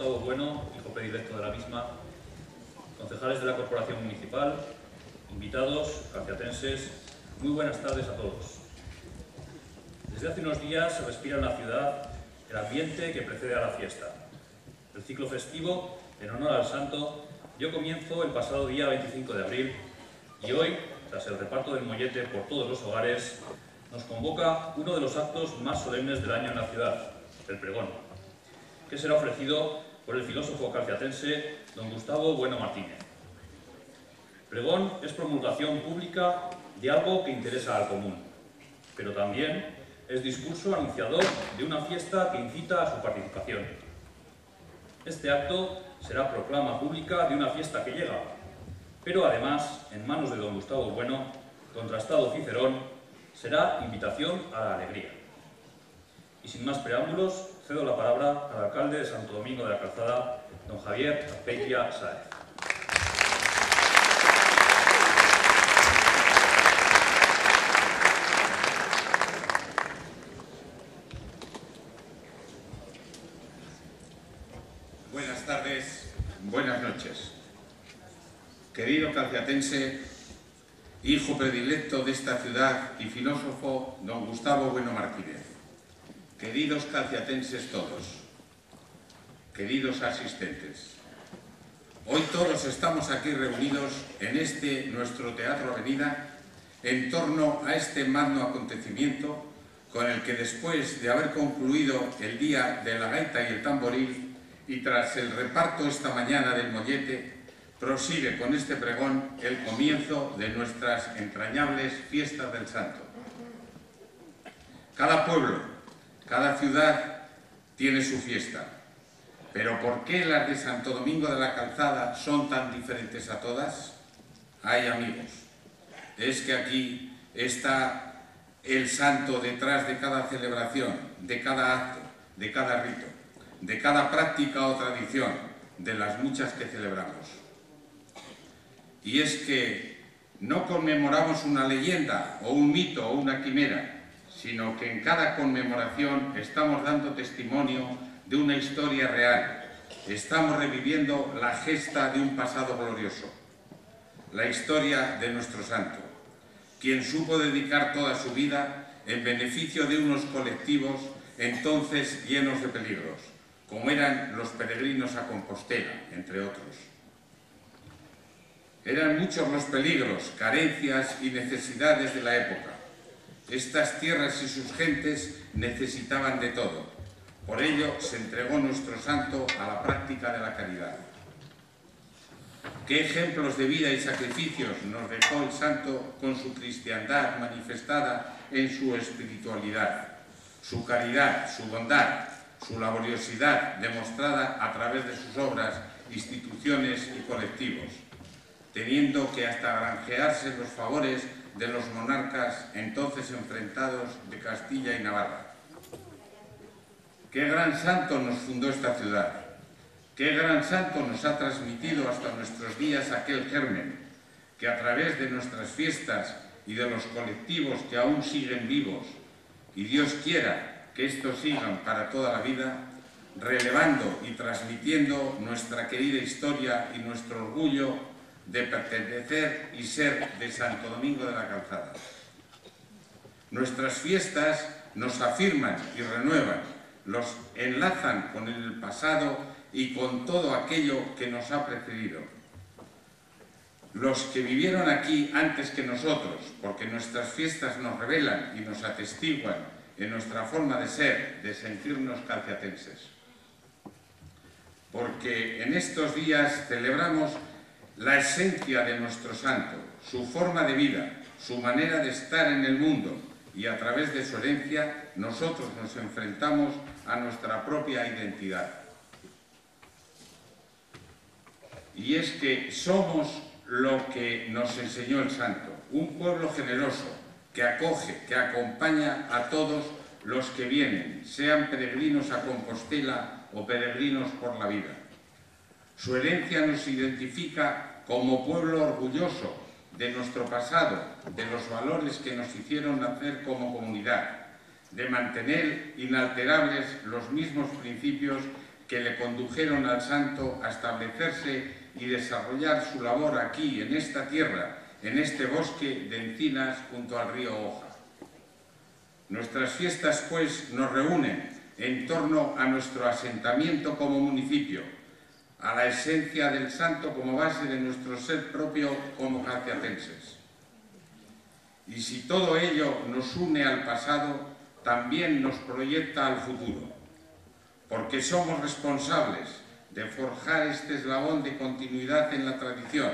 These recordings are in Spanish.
Gustavo Bueno, hijo predilecto de la misma, concejales de la Corporación Municipal, invitados, calciatenses, muy buenas tardes a todos. Desde hace unos días se respira en la ciudad el ambiente que precede a la fiesta. El ciclo festivo, en honor al santo, dio comienzo el pasado día 25 de abril y hoy, tras el reparto del mollete por todos los hogares, nos convoca uno de los actos más solemnes del año en la ciudad, el pregón, que será ofrecido por el filósofo calciatense don Gustavo Bueno Martínez. Pregón es promulgación pública de algo que interesa al común, pero también es discurso anunciador de una fiesta que incita a su participación. Este acto será proclama pública de una fiesta que llega, pero además, en manos de don Gustavo Bueno, contrastado Cicerón, será invitación a la alegría. Y sin más preámbulos, cedo la palabra al alcalde de Santo Domingo de la Calzada, don Javier Azpeitia Sáez. Buenas tardes, buenas noches. Querido calciatense, hijo predilecto de esta ciudad y filósofo don Gustavo Bueno Martínez. Queridos calciatenses todos, queridos asistentes, hoy todos estamos aquí reunidos en este nuestro Teatro Avenida en torno a este magno acontecimiento con el que después de haber concluido el día de la gaita y el tamboril y tras el reparto esta mañana del mollete, prosigue con este pregón el comienzo de nuestras entrañables fiestas del santo. Cada pueblo, cada ciudad tiene su fiesta, pero ¿por qué las de Santo Domingo de la Calzada son tan diferentes a todas? Ay, amigos, es que aquí está el santo detrás de cada celebración, de cada acto, de cada rito, de cada práctica o tradición, de las muchas que celebramos. Y es que no conmemoramos una leyenda o un mito o una quimera, sino que en cada conmemoración estamos dando testimonio de una historia real. Estamos reviviendo la gesta de un pasado glorioso, la historia de nuestro santo, quien supo dedicar toda su vida en beneficio de unos colectivos entonces llenos de peligros, como eran los peregrinos a Compostela, entre otros. Eran muchos los peligros, carencias y necesidades de la época. Estas tierras y sus gentes necesitaban de todo. Por ello se entregó nuestro santo a la práctica de la caridad. ¿Qué ejemplos de vida y sacrificios nos dejó el santo con su cristiandad manifestada en su espiritualidad, su caridad, su bondad, su laboriosidad demostrada a través de sus obras, instituciones y colectivos, teniendo que hasta granjearse los favores de los monarcas entonces enfrentados de Castilla y Navarra? ¡Qué gran santo nos fundó esta ciudad! ¡Qué gran santo nos ha transmitido hasta nuestros días aquel germen que a través de nuestras fiestas y de los colectivos que aún siguen vivos, y Dios quiera que estos sigan para toda la vida, relevando y transmitiendo nuestra querida historia y nuestro orgullo de pertenecer y ser de Santo Domingo de la Calzada? Nuestras fiestas nos afirman y renuevan, los enlazan con el pasado y con todo aquello que nos ha precedido. Los que vivieron aquí antes que nosotros, porque nuestras fiestas nos revelan y nos atestiguan en nuestra forma de ser, de sentirnos calciatenses. Porque en estos días celebramos la esencia de nuestro santo, su forma de vida, su manera de estar en el mundo, y a través de su herencia nosotros nos enfrentamos a nuestra propia identidad. Y es que somos lo que nos enseñó el santo, un pueblo generoso que acoge, que acompaña a todos los que vienen, sean peregrinos a Compostela o peregrinos por la vida. Su herencia nos identifica como pueblo orgulloso de nuestro pasado, de los valores que nos hicieron nacer como comunidad, de mantener inalterables los mismos principios que le condujeron al santo a establecerse y desarrollar su labor aquí, en esta tierra, en este bosque de encinas junto al río Oja. Nuestras fiestas, pues, nos reúnen en torno a nuestro asentamiento como municipio, a la esencia del santo como base de nuestro ser propio como calciatenses. Y si todo ello nos une al pasado, también nos proyecta al futuro, porque somos responsables de forjar este eslabón de continuidad en la tradición,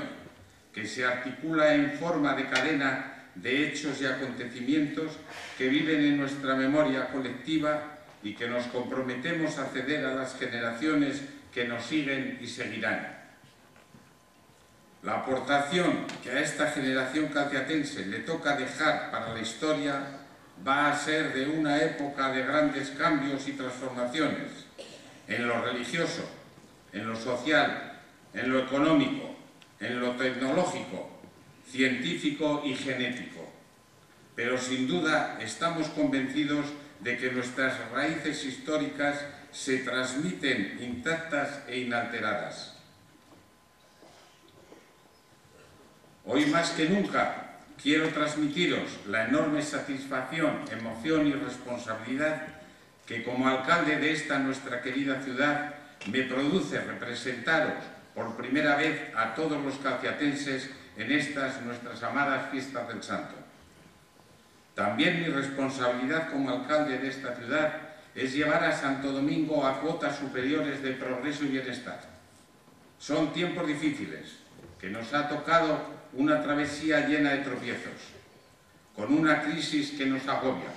que se articula en forma de cadena de hechos y acontecimientos que viven en nuestra memoria colectiva y que nos comprometemos a ceder a las generaciones que nos siguen y seguirán. La aportación que a esta generación calciatense le toca dejar para la historia va a ser de una época de grandes cambios y transformaciones en lo religioso, en lo social, en lo económico, en lo tecnológico, científico y genético. Pero sin duda estamos convencidos de que nuestras raíces históricas se transmiten intactas e inalteradas. Hoy más que nunca quiero transmitiros la enorme satisfacción, emoción y responsabilidad que como alcalde de esta nuestra querida ciudad me produce representaros por primera vez a todos los calciatenses en estas nuestras amadas fiestas del santo. También mi responsabilidad como alcalde de esta ciudad es llevar a Santo Domingo a cuotas superiores de progreso y bienestar. Son tiempos difíciles, que nos ha tocado una travesía llena de tropiezos, con una crisis que nos agobia,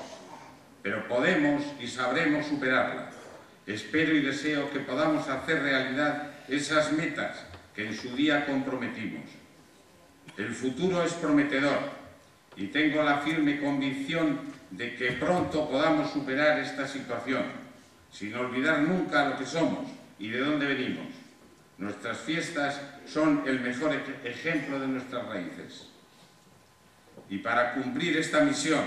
pero podemos y sabremos superarla. Espero y deseo que podamos hacer realidad esas metas que en su día comprometimos. El futuro es prometedor y tengo la firme convicción de que pronto podamos superar esta situación, sin olvidar nunca lo que somos y de dónde venimos. Nuestras fiestas son el mejor ejemplo de nuestras raíces. Y para cumplir esta misión,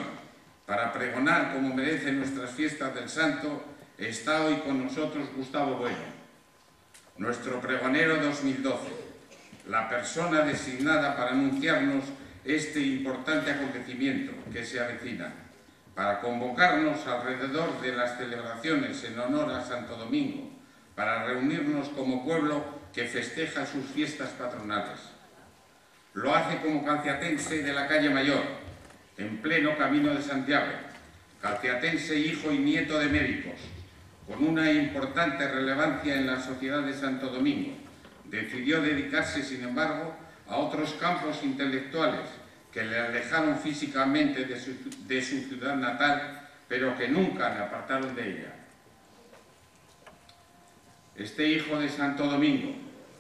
para pregonar como merecen nuestras fiestas del santo, está hoy con nosotros Gustavo Bueno, nuestro pregonero 2012, la persona designada para anunciarnos este importante acontecimiento que se avecina, para convocarnos alrededor de las celebraciones en honor a Santo Domingo, para reunirnos como pueblo que festeja sus fiestas patronales. Lo hace como calciatense de la calle Mayor, en pleno Camino de Santiago, calciatense hijo y nieto de médicos, con una importante relevancia en la sociedad de Santo Domingo. Decidió dedicarse, sin embargo, a otros campos intelectuales que le alejaron físicamente de su ciudad natal, pero que nunca le apartaron de ella. Este hijo de Santo Domingo,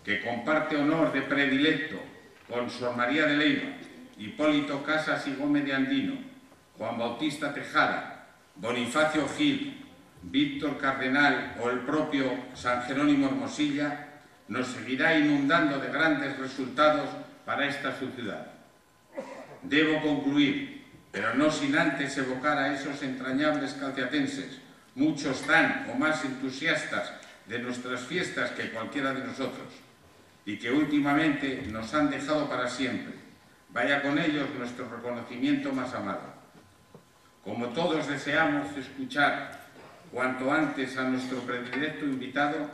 que comparte honor de predilecto con Sor María de Leiva, Hipólito Casas y Gómez de Andino, Juan Bautista Tejada, Bonifacio Gil, Víctor Cardenal o el propio San Jerónimo Hermosilla, nos seguirá inundando de grandes resultados para esta su ciudad. Debo concluir, pero no sin antes evocar a esos entrañables calciatenses, muchos tan o más entusiastas de nuestras fiestas que cualquiera de nosotros, y que últimamente nos han dejado para siempre. Vaya con ellos nuestro reconocimiento más amado. Como todos deseamos escuchar cuanto antes a nuestro predilecto invitado,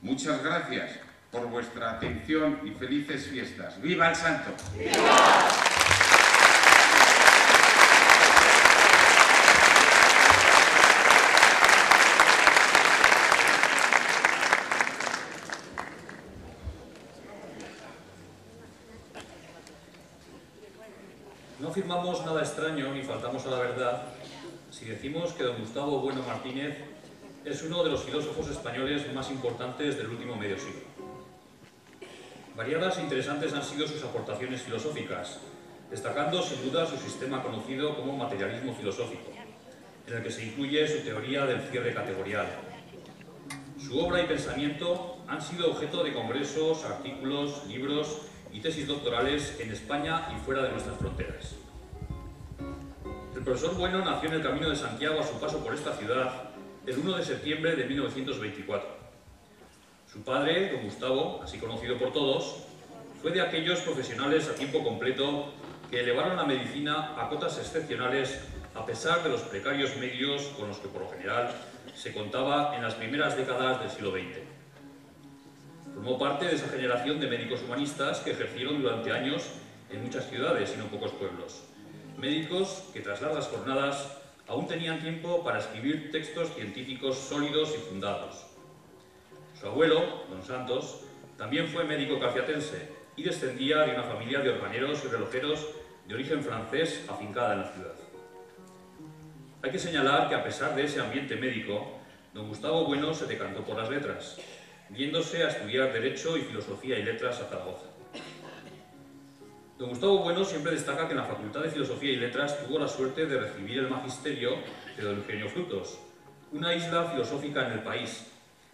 muchas gracias por vuestra atención y felices fiestas. ¡Viva el santo! ¡Viva! No afirmamos nada extraño ni faltamos a la verdad si decimos que don Gustavo Bueno Martínez es uno de los filósofos españoles más importantes del último medio siglo. Variadas e interesantes han sido sus aportaciones filosóficas, destacando sin duda su sistema conocido como materialismo filosófico, en el que se incluye su teoría del cierre categorial. Su obra y pensamiento han sido objeto de congresos, artículos, libros y tesis doctorales en España y fuera de nuestras fronteras. El profesor Bueno nació en el Camino de Santiago a su paso por esta ciudad el 1 de septiembre de 1924. Su padre, don Gustavo, así conocido por todos, fue de aquellos profesionales a tiempo completo que elevaron la medicina a cotas excepcionales a pesar de los precarios medios con los que por lo general se contaba en las primeras décadas del siglo XX. Formó parte de esa generación de médicos humanistas que ejercieron durante años en muchas ciudades y no pocos pueblos. Médicos que tras largas jornadas aún tenían tiempo para escribir textos científicos sólidos y fundados. Su abuelo, don Santos, también fue médico calciatense y descendía de una familia de organeros y relojeros de origen francés afincada en la ciudad. Hay que señalar que a pesar de ese ambiente médico, don Gustavo Bueno se decantó por las letras, yéndose a estudiar Derecho y Filosofía y Letras a Zaragoza. Don Gustavo Bueno siempre destaca que en la Facultad de Filosofía y Letras tuvo la suerte de recibir el magisterio de don Eugenio Frutos, una isla filosófica en el país,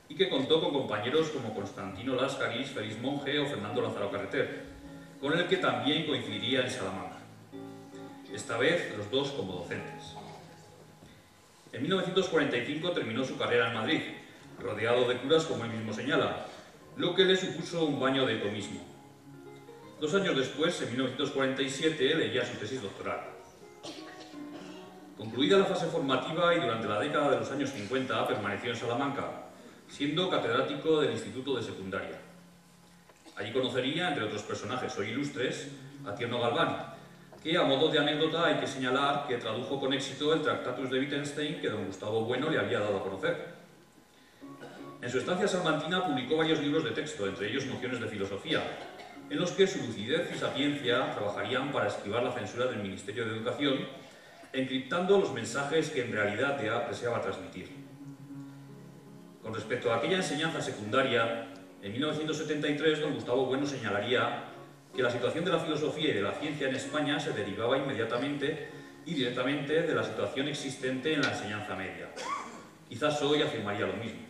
y que contó con compañeros como Constantino Láscaris, Félix Monge o Fernando Lázaro Carreter, con el que también coincidiría en Salamanca, esta vez los dos como docentes. En 1945 terminó su carrera en Madrid, rodeado de curas como él mismo señala, lo que le supuso un baño de tomismo. 2 años después, en 1947, leía su tesis doctoral. Concluida la fase formativa y durante la década de los años 50 permaneció en Salamanca, siendo catedrático del Instituto de Secundaria. Allí conocería, entre otros personajes hoy ilustres, a Tierno Galván, que a modo de anécdota hay que señalar que tradujo con éxito el Tractatus de Wittgenstein que don Gustavo Bueno le había dado a conocer. En su estancia salmantina publicó varios libros de texto, entre ellos Nociones de Filosofía, en los que su lucidez y sapiencia trabajarían para esquivar la censura del Ministerio de Educación, encriptando los mensajes que en realidad deseaba transmitir. Con respecto a aquella enseñanza secundaria, en 1973 don Gustavo Bueno señalaría que la situación de la filosofía y de la ciencia en España se derivaba inmediatamente y directamente de la situación existente en la enseñanza media. Quizás hoy afirmaría lo mismo.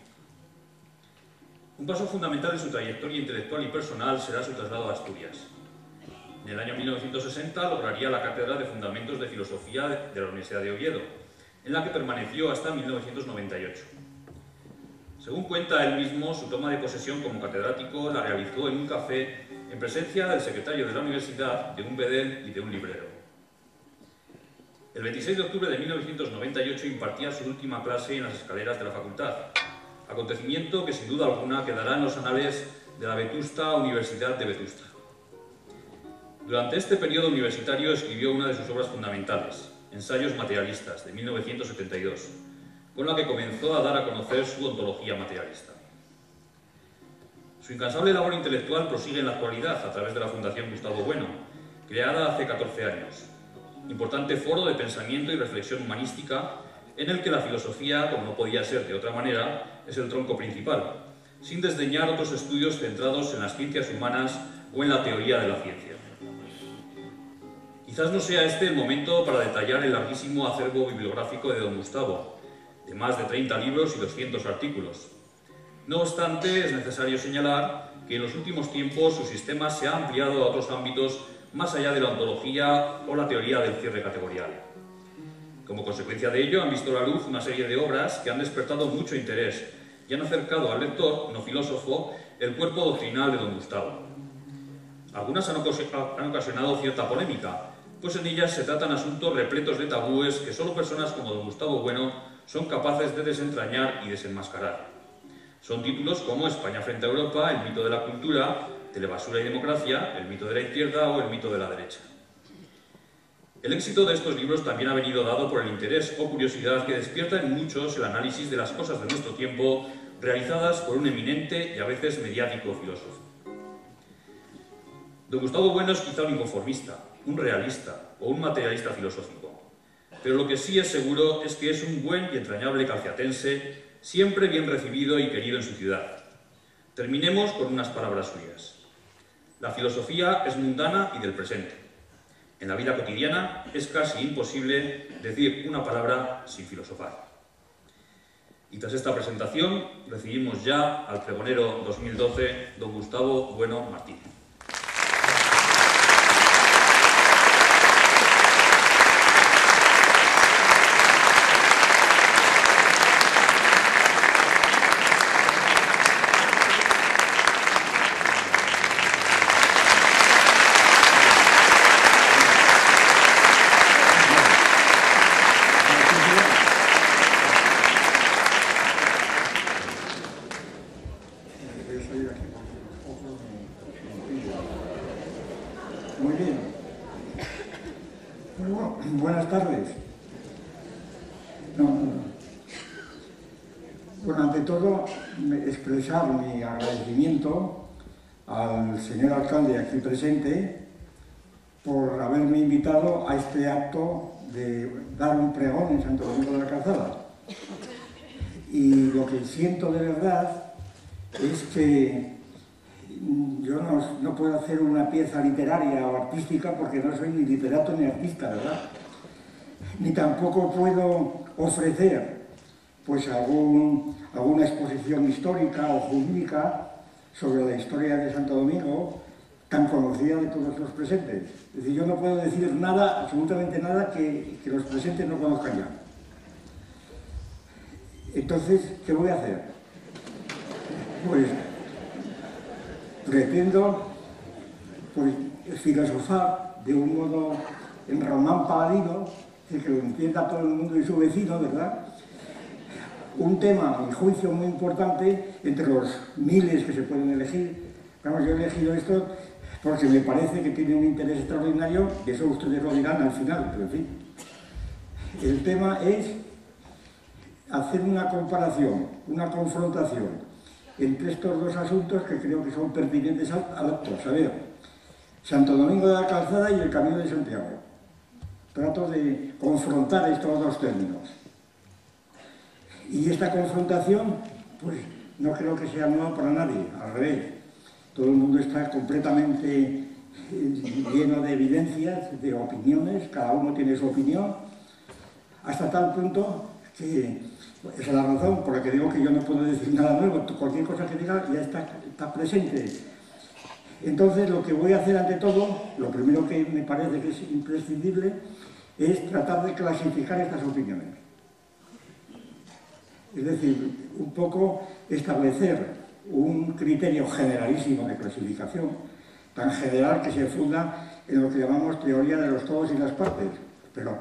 Un paso fundamental en su trayectoria intelectual y personal será su traslado a Asturias. En el año 1960 lograría la cátedra de Fundamentos de Filosofía de la Universidad de Oviedo, en la que permaneció hasta 1998. Según cuenta él mismo, su toma de posesión como catedrático la realizó en un café en presencia del secretario de la universidad, de un bedel y de un librero. El 26 de octubre de 1998 impartía su última clase en las escaleras de la facultad, acontecimiento que sin duda alguna quedará en los anales de la vetusta Universidad de Vetusta. Durante este periodo universitario escribió una de sus obras fundamentales, Ensayos materialistas, de 1972, con la que comenzó a dar a conocer su ontología materialista. Su incansable labor intelectual prosigue en la actualidad a través de la Fundación Gustavo Bueno, creada hace 14 años, importante foro de pensamiento y reflexión humanística en el que la filosofía, como no podía ser de otra manera, es el tronco principal, sin desdeñar otros estudios centrados en las ciencias humanas o en la teoría de la ciencia. Quizás no sea este el momento para detallar el larguísimo acervo bibliográfico de don Gustavo, de más de 30 libros y 200 artículos. No obstante, es necesario señalar que en los últimos tiempos su sistema se ha ampliado a otros ámbitos más allá de la ontología o la teoría del cierre categorial. Como consecuencia de ello, han visto la luz una serie de obras que han despertado mucho interés y han acercado al lector, no filósofo, el cuerpo doctrinal de don Gustavo. Algunas han ocasionado cierta polémica, pues en ellas se tratan asuntos repletos de tabúes que solo personas como don Gustavo Bueno son capaces de desentrañar y desenmascarar. Son títulos como España frente a Europa, el mito de la cultura, Telebasura y democracia, el mito de la izquierda o el mito de la derecha. El éxito de estos libros también ha venido dado por el interés o curiosidad que despierta en muchos el análisis de las cosas de nuestro tiempo realizadas por un eminente y a veces mediático filósofo. Don Gustavo Bueno es quizá un inconformista, un realista o un materialista filosófico, pero lo que sí es seguro es que es un buen y entrañable calciatense, siempre bien recibido y querido en su ciudad. Terminemos con unas palabras suyas. La filosofía es mundana y del presente. En la vida cotidiana es casi imposible decir una palabra sin filosofar. Y tras esta presentación recibimos ya al pregonero 2012, don Gustavo Bueno Martínez. Muy bien. Bueno, buenas tardes. Bueno, ante todo, expresar mi agradecimiento al señor alcalde aquí presente por haberme invitado a este acto de dar un pregón en Santo Domingo de la Calzada. Y lo que siento de verdad es que yo no puedo hacer una pieza literaria o artística porque no soy ni literato ni artista, ¿verdad? Ni tampoco puedo ofrecer pues alguna exposición histórica o jurídica sobre la historia de Santo Domingo tan conocida de todos los presentes. Es decir, yo no puedo decir nada, absolutamente nada, que los presentes no conozcan ya. Entonces, ¿qué voy a hacer? Pues pretendo filosofar de un modo en román paladino, que lo entienda todo el mundo y su vecino, ¿verdad? Un tema, a mi juicio, muy importante entre los miles que se pueden elegir. Vamos, yo he elegido esto porque me parece que tiene un interés extraordinario, y eso ustedes lo dirán al final, pero en fin. El tema es hacer una comparación, una confrontación entre estos dos asuntos que creo que son pertinentes al acto. A ver, Santo Domingo de la Calzada y el Camino de Santiago. Trato de confrontar estos dos términos. Y esta confrontación, pues no creo que sea nueva para nadie, al revés. Todo el mundo está completamente lleno de evidencias, de opiniones, cada uno tiene su opinión, hasta tal punto que esa es la razón por la que digo que yo no puedo decir nada nuevo, cualquier cosa que diga ya está presente. Entonces, lo que voy a hacer ante todo, lo primero que me parece que es imprescindible, es tratar de clasificar estas opiniones. Es decir, un poco establecer un criterio generalísimo de clasificación, tan general que se funda en lo que llamamos teoría de los todos y las partes, pero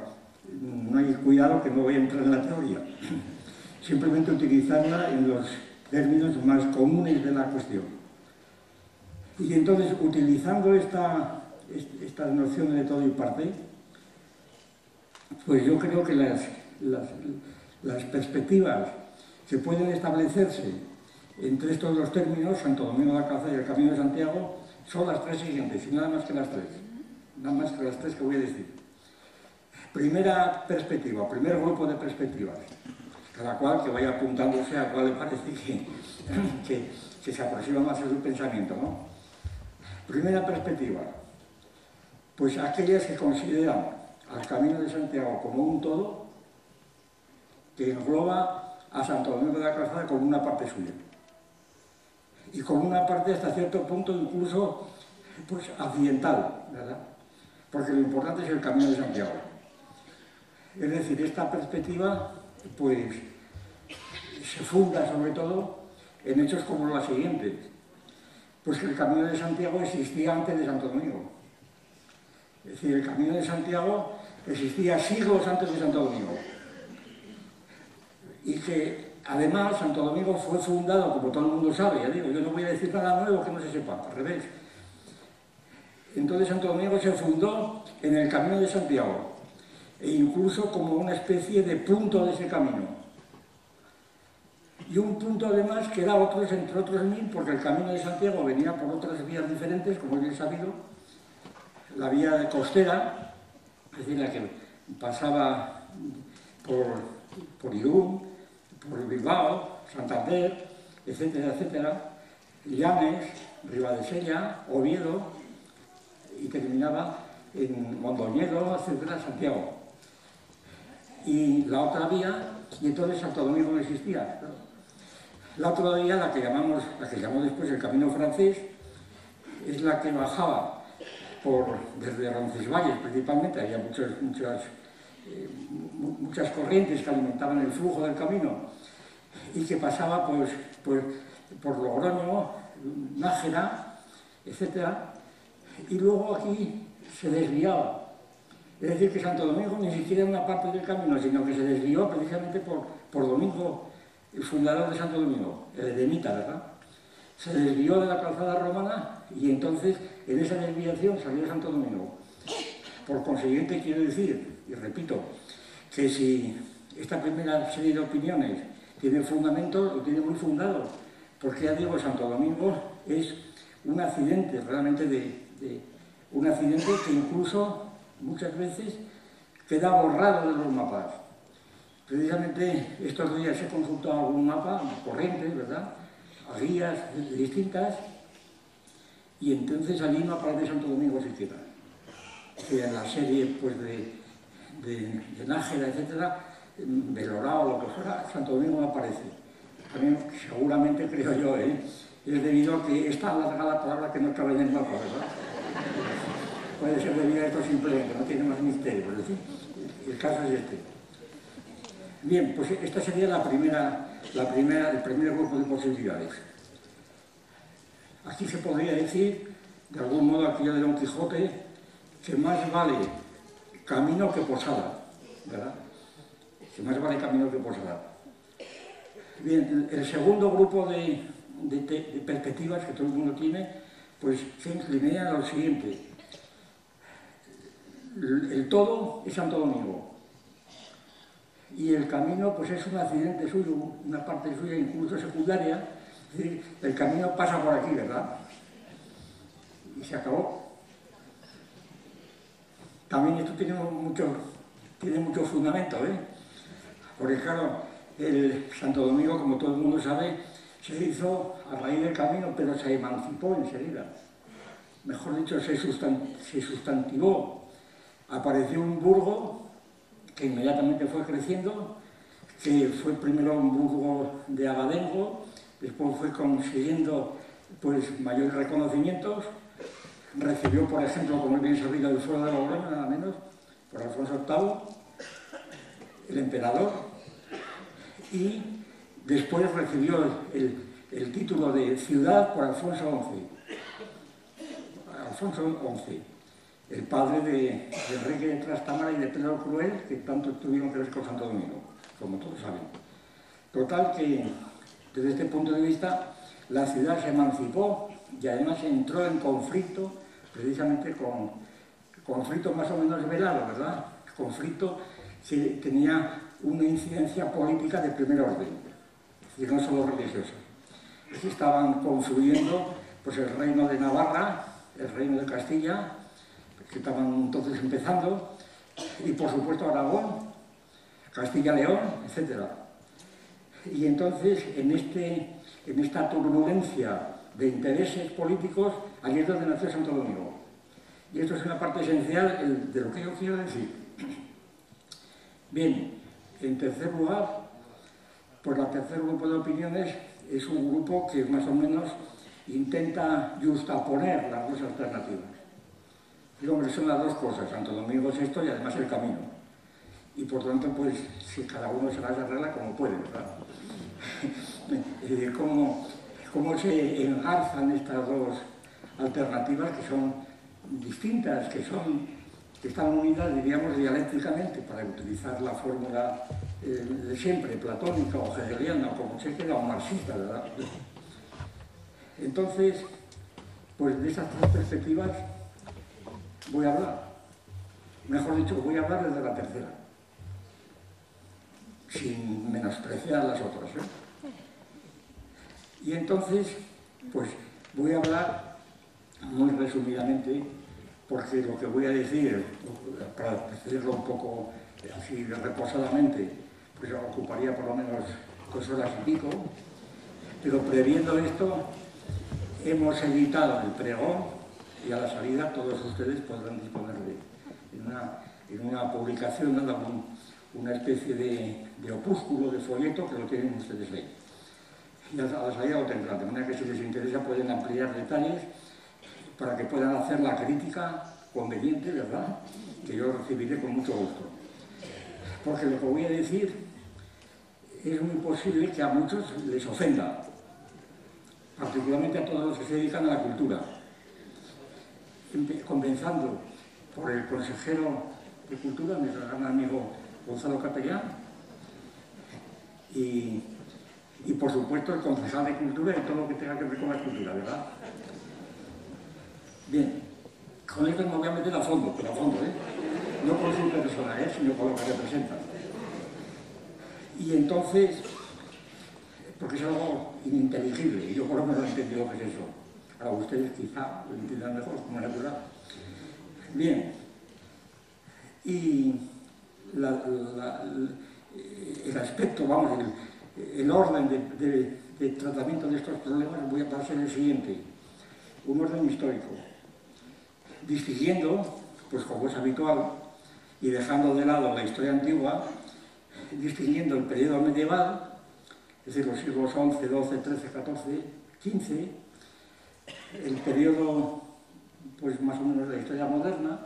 no hay cuidado que no voy a entrar en la teoría, simplemente utilizarla en los términos más comunes de la cuestión. Y entonces, utilizando estas nociones de todo y parte, pues yo creo que las perspectivas que pueden establecerse entre estos dos términos, Santo Domingo de la Calzada y el Camino de Santiago, son las tres siguientes, y nada más que las tres. Nada más que las tres que voy a decir. Primera perspectiva, primer grupo de perspectivas. Cada cual que vaya apuntándose a cuál le parece que se aproxima más a su pensamiento, ¿no? Primera perspectiva. Pues aquellas que consideran al Camino de Santiago como un todo que engloba a Santo Domingo de la Calzada como una parte suya. Y con una parte hasta cierto punto incluso pues, accidental, ¿verdad? Porque lo importante es el Camino de Santiago. Es decir, esta perspectiva pues, se funda sobre todo en hechos como los siguientes. Pues que el Camino de Santiago existía antes de Santo Domingo. Es decir, el Camino de Santiago existía siglos antes de Santo Domingo. Y que además Santo Domingo fue fundado, como todo el mundo sabe, ya digo, yo no voy a decir nada nuevo que no se sepa, al revés. Entonces Santo Domingo se fundó en el Camino de Santiago, e incluso como una especie de punto de ese camino. Y un punto además que era otros, entre otros mil, porque el Camino de Santiago venía por otras vías diferentes, como bien sabido, la vía costera, es decir, la que pasaba por Irún, por Bilbao, Santander, etcétera, etcétera, Llanes, Ribadesella, Oviedo, y terminaba en Mondoñedo, etcétera, Santiago. Y la otra vía, y entonces Santo Domingo no existía. La otra vía, la que llamó después el Camino Francés, es la que bajaba desde Roncesvalles principalmente, había muchas corrientes que alimentaban el flujo del camino y que pasaba por Logroño, Nájera, etc. Y luego aquí se desviaba. Es decir, que Santo Domingo ni siquiera era una parte del camino, sino que se desvió precisamente por Domingo, el fundador de Santo Domingo, el eremita, ¿verdad? se desvió de la calzada romana y entonces en esa desviación salió Santo Domingo. Por consiguiente, quiero decir, y repito, que si esta primera serie de opiniones tiene fundamento, lo tiene muy fundado, porque ya digo, Santo Domingo es un accidente, realmente un accidente que incluso muchas veces queda borrado de los mapas. Precisamente estos días he consultado algún mapa, corrientes, ¿verdad?, a guías distintas, y entonces allí no aparece Santo Domingo siquiera. Que en la serie pues, de Nájera, etcétera, Belorao o lo que fuera, Santo Domingo no aparece. También, seguramente, creo yo, es debido a que está alargada la palabra que no cabe en el mapa, ¿verdad? Puede ser debido a esto simplemente, no tiene más misterio, es decir, el caso es este. Bien, pues esta sería el primer grupo de posibilidades. Aquí se podría decir, de algún modo, aquello de Don Quijote, que más vale camino que posada, ¿verdad? Que más vale camino que posada. Bien, el segundo grupo de perspectivas que todo el mundo tiene, pues se inclina a lo siguiente. El todo es Santo Domingo. Y el camino, pues es un accidente suyo, una parte suya incluso secundaria. Es decir, el camino pasa por aquí, ¿verdad? Y se acabó. También esto tiene mucho fundamento, ¿eh? Porque claro, el Santo Domingo, como todo el mundo sabe, se hizo a raíz del camino, pero se emancipó enseguida. Mejor dicho, se sustantivó. Apareció un burgo que inmediatamente fue creciendo, que fue primero un burgo de abadengo, después fue consiguiendo pues, mayores reconocimientos. Recibió, por ejemplo, como es bien sabido, el fuero de Logroño, nada menos, por Alfonso VIII, el emperador, y después recibió el título de ciudad por Alfonso XI. Alfonso XI, el padre de Enrique de Trastámara y de Pedro el Cruel, que tanto tuvieron que ver con Santo Domingo, como todos saben. Total que, desde este punto de vista, la ciudad se emancipó y además entró en conflicto, precisamente con conflicto más o menos velado, ¿verdad? Conflicto que tenía una incidencia política de primer orden, es decir, no solo religiosa. Estaban confluyendo pues, el reino de Navarra, el reino de Castilla, que estaban entonces empezando, y por supuesto Aragón, Castilla-León, etc. Y entonces, en esta turbulencia de intereses políticos, allí es donde nació Santo Domingo. Y esto es una parte esencial de lo que yo quiero decir. Bien, en tercer lugar, pues el tercer grupo de opiniones es un grupo que más o menos intenta justaponer las dos alternativas. Y hombre, son las dos cosas, Santo Domingo es esto y además el camino. Y por tanto, pues, si cada uno se las arregla como puede, ¿verdad? Es decir, cómo se engarzan estas dos alternativas que son distintas, que están unidas, diríamos, dialécticamente, para utilizar la fórmula de siempre, platónica o hegeliana, o como se queda, o marxista, ¿verdad? Entonces, pues de esas tres perspectivas voy a hablar. Mejor dicho, voy a hablar desde la tercera, sin menospreciar las otras, ¿eh? Y entonces, pues voy a hablar muy resumidamente, porque lo que voy a decir, para decirlo un poco así reposadamente, pues ocuparía por lo menos 2 horas y pico, pero previendo esto, hemos editado el pregón y a la salida todos ustedes podrán disponer en una publicación, ¿no? Una especie de opúsculo, de folleto, que lo tienen ustedes ahí. Y a la salida lo tendrán, de manera que si les interesa pueden ampliar detalles para que puedan hacer la crítica conveniente, ¿verdad?, que yo recibiré con mucho gusto. Porque lo que voy a decir es muy posible que a muchos les ofenda, particularmente a todos los que se dedican a la cultura, comenzando por el consejero de Cultura, mi gran amigo Gonzalo Capellán, y y por supuesto el concejal de Cultura y todo lo que tenga que ver con la cultura, ¿verdad? Bien, con esto me voy a meter a fondo, pero a fondo, no con su persona, sino con lo que representan. Y entonces, porque es algo ininteligible, y yo por lo menos no entendí lo que es eso. Ahora ustedes quizá lo entiendan mejor, como natural. Bien, y el aspecto, vamos, el orden de tratamiento de estos problemas voy a pasar el siguiente. Un orden histórico, distinguiendo, pues como es habitual, y dejando de lado la historia antigua, distinguiendo el periodo medieval, es decir, los siglos XI, XII, XIII, XIV, XV, el periodo, pues más o menos de la historia moderna,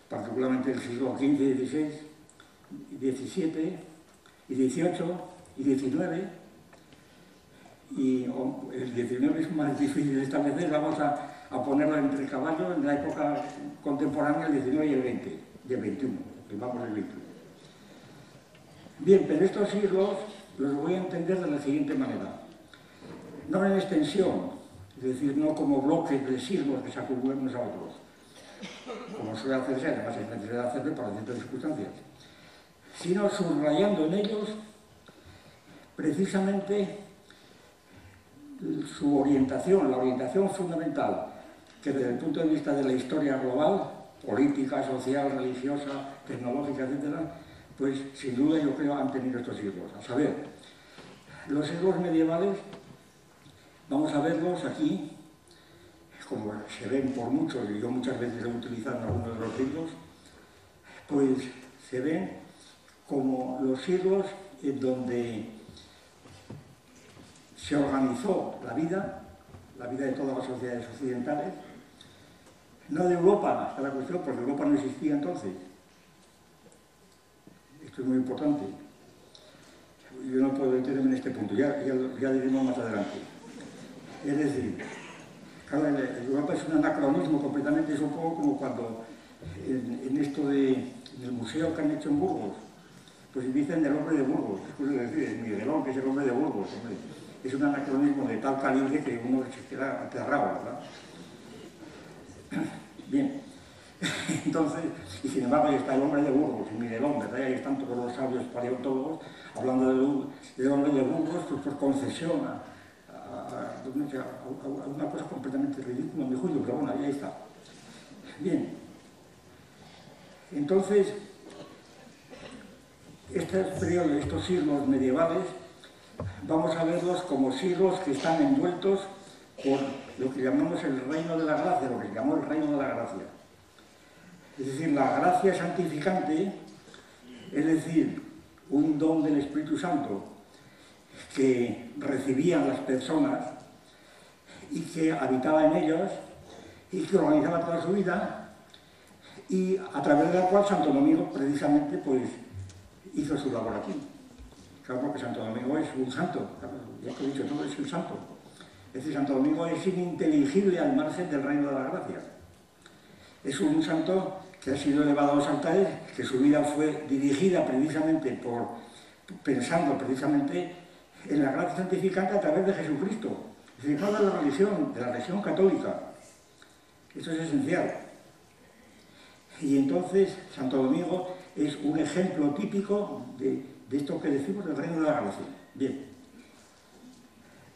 particularmente el siglo XV, XVI, XVII, y XVIII, y XIX, y el XIX es más difícil de establecer, vamos a ponerlo entre caballos en la época contemporánea, el XIX y el XX, y el XXI, vamos al XXI. Bien, pero estos siglos los voy a entender de la siguiente manera. No en extensión, es decir, no como bloques de siglos que se acumulan unos a otros, como suele hacerse, además es necesario hacerlo para ciertas circunstancias, sino subrayando en ellos precisamente su orientación, la orientación fundamental, que desde el punto de vista de la historia global, política, social, religiosa, tecnológica, etc., pues sin duda yo creo han tenido estos siglos. A saber, los siglos medievales, vamos a verlos aquí, como se ven por mucho, y yo muchas veces he utilizado en algunos de los libros, pues se ven como los siglos en donde se organizó la vida de todas las sociedades occidentales, no de Europa, está la cuestión, porque Europa no existía entonces. Esto es muy importante. Yo no puedo detenerme en este punto, ya diremos más adelante. Es decir, claro, Europa es un anacronismo completamente, es un poco como cuando en esto del museo que han hecho en Burgos, pues dicen del hombre de Burgos, es decir, Miguelón, que es el hombre de Burgos, hombre. Es un anacronismo de tal calibre que uno se queda aterrado, ¿verdad? Bien, entonces, y sin embargo ahí está el hombre de Burgos, y Miguelón, ¿verdad? Y ahí están todos los sabios paleontólogos hablando del hombre de Burgos, pues por concesión a una cosa completamente ridícula, a mi juicio, pero bueno, ahí está. Bien, entonces, estos siglos medievales, vamos a verlos como siglos que están envueltos por lo que llamamos el reino de la gracia, lo que llamó el reino de la gracia. Es decir, la gracia santificante, es decir, un don del Espíritu Santo que recibían las personas y que habitaba en ellas y que organizaba toda su vida y a través de la cual Santo Domingo precisamente pues hizo su labor aquí. Claro, porque Santo Domingo es un santo, claro, ya que he dicho todo, es un santo. Es decir, Santo Domingo es ininteligible al margen del reino de la gracia. Es un santo que ha sido elevado a los altares, que su vida fue dirigida precisamente pensando precisamente en la gracia santificante a través de Jesucristo. Es decir, no de la religión católica. Esto es esencial. Y entonces Santo Domingo es un ejemplo típico de esto que decimos del reino de la gracia. Bien,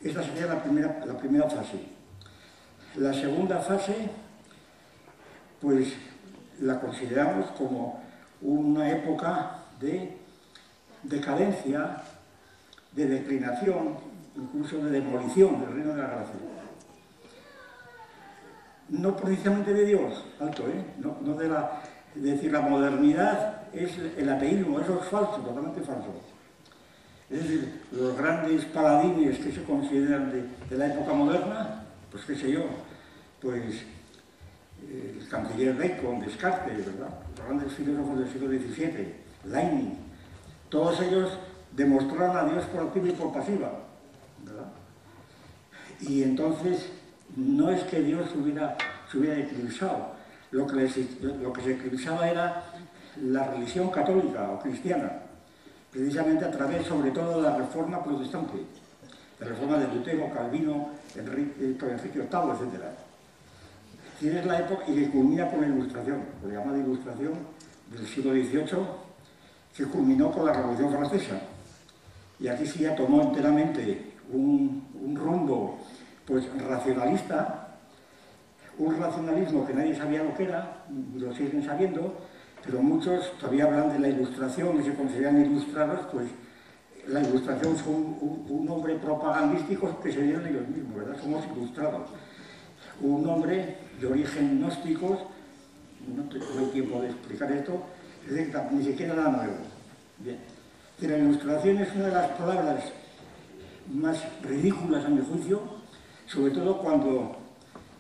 esta sería la primera fase. La segunda fase, pues la consideramos como una época de decadencia, de declinación, incluso de demolición del reino de la gracia. No precisamente de Dios, alto, no de la... Es decir, la modernidad es el ateísmo, eso es falso, totalmente falso. Es decir, los grandes paladines que se consideran de la época moderna, pues qué sé yo, pues el canciller Bacon, Descartes, ¿verdad? Los grandes filósofos del siglo XVII, Leibniz, todos ellos demostraron a Dios por activa y por pasiva, ¿verdad? Y entonces no es que Dios se hubiera eclipsado, lo que se eclipsaba era la religión católica o cristiana. precisamente a través, sobre todo, de la Reforma protestante, la Reforma de Lutero, Calvino, Enrique VIII, etc. Es la época, y que culmina con la Ilustración, la llamada Ilustración del siglo XVIII, que culminó con la Revolución Francesa. Y aquí sí ya tomó enteramente un rumbo pues, racionalista, un racionalismo que nadie sabía lo que era, y lo siguen sabiendo, pero muchos todavía hablan de la Ilustración y se consideran ilustrados, pues la Ilustración fue un nombre propagandístico que se dieron ellos mismos, ¿verdad? Somos ilustrados. Un nombre de origen gnóstico, no hay tiempo de explicar esto, es decir, ni siquiera era nuevo. Bien. La Ilustración es una de las palabras más ridículas a mi juicio, sobre todo cuando,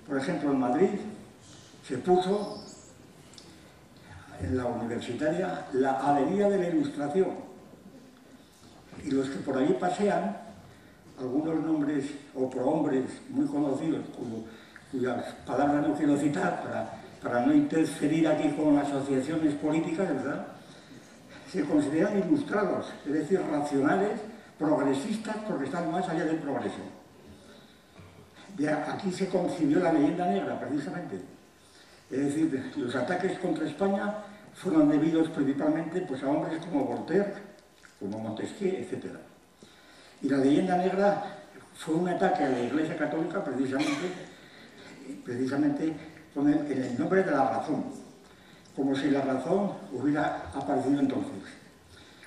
por ejemplo, en Madrid se puso en la universitaria la Avenida de la Ilustración. Y los que por allí pasean, algunos nombres o prohombres muy conocidos, cuyas palabras no quiero citar para no interferir aquí con asociaciones políticas, ¿verdad?, se consideran ilustrados, es decir, racionales, progresistas, porque están más allá del progreso. Aquí se concibió la leyenda negra, precisamente. Es decir, los ataques contra España fueron debidos principalmente pues, a hombres como Voltaire, como Montesquieu, etc. Y la leyenda negra fue un ataque a la Iglesia Católica precisamente en el nombre de la razón, como si la razón hubiera aparecido entonces.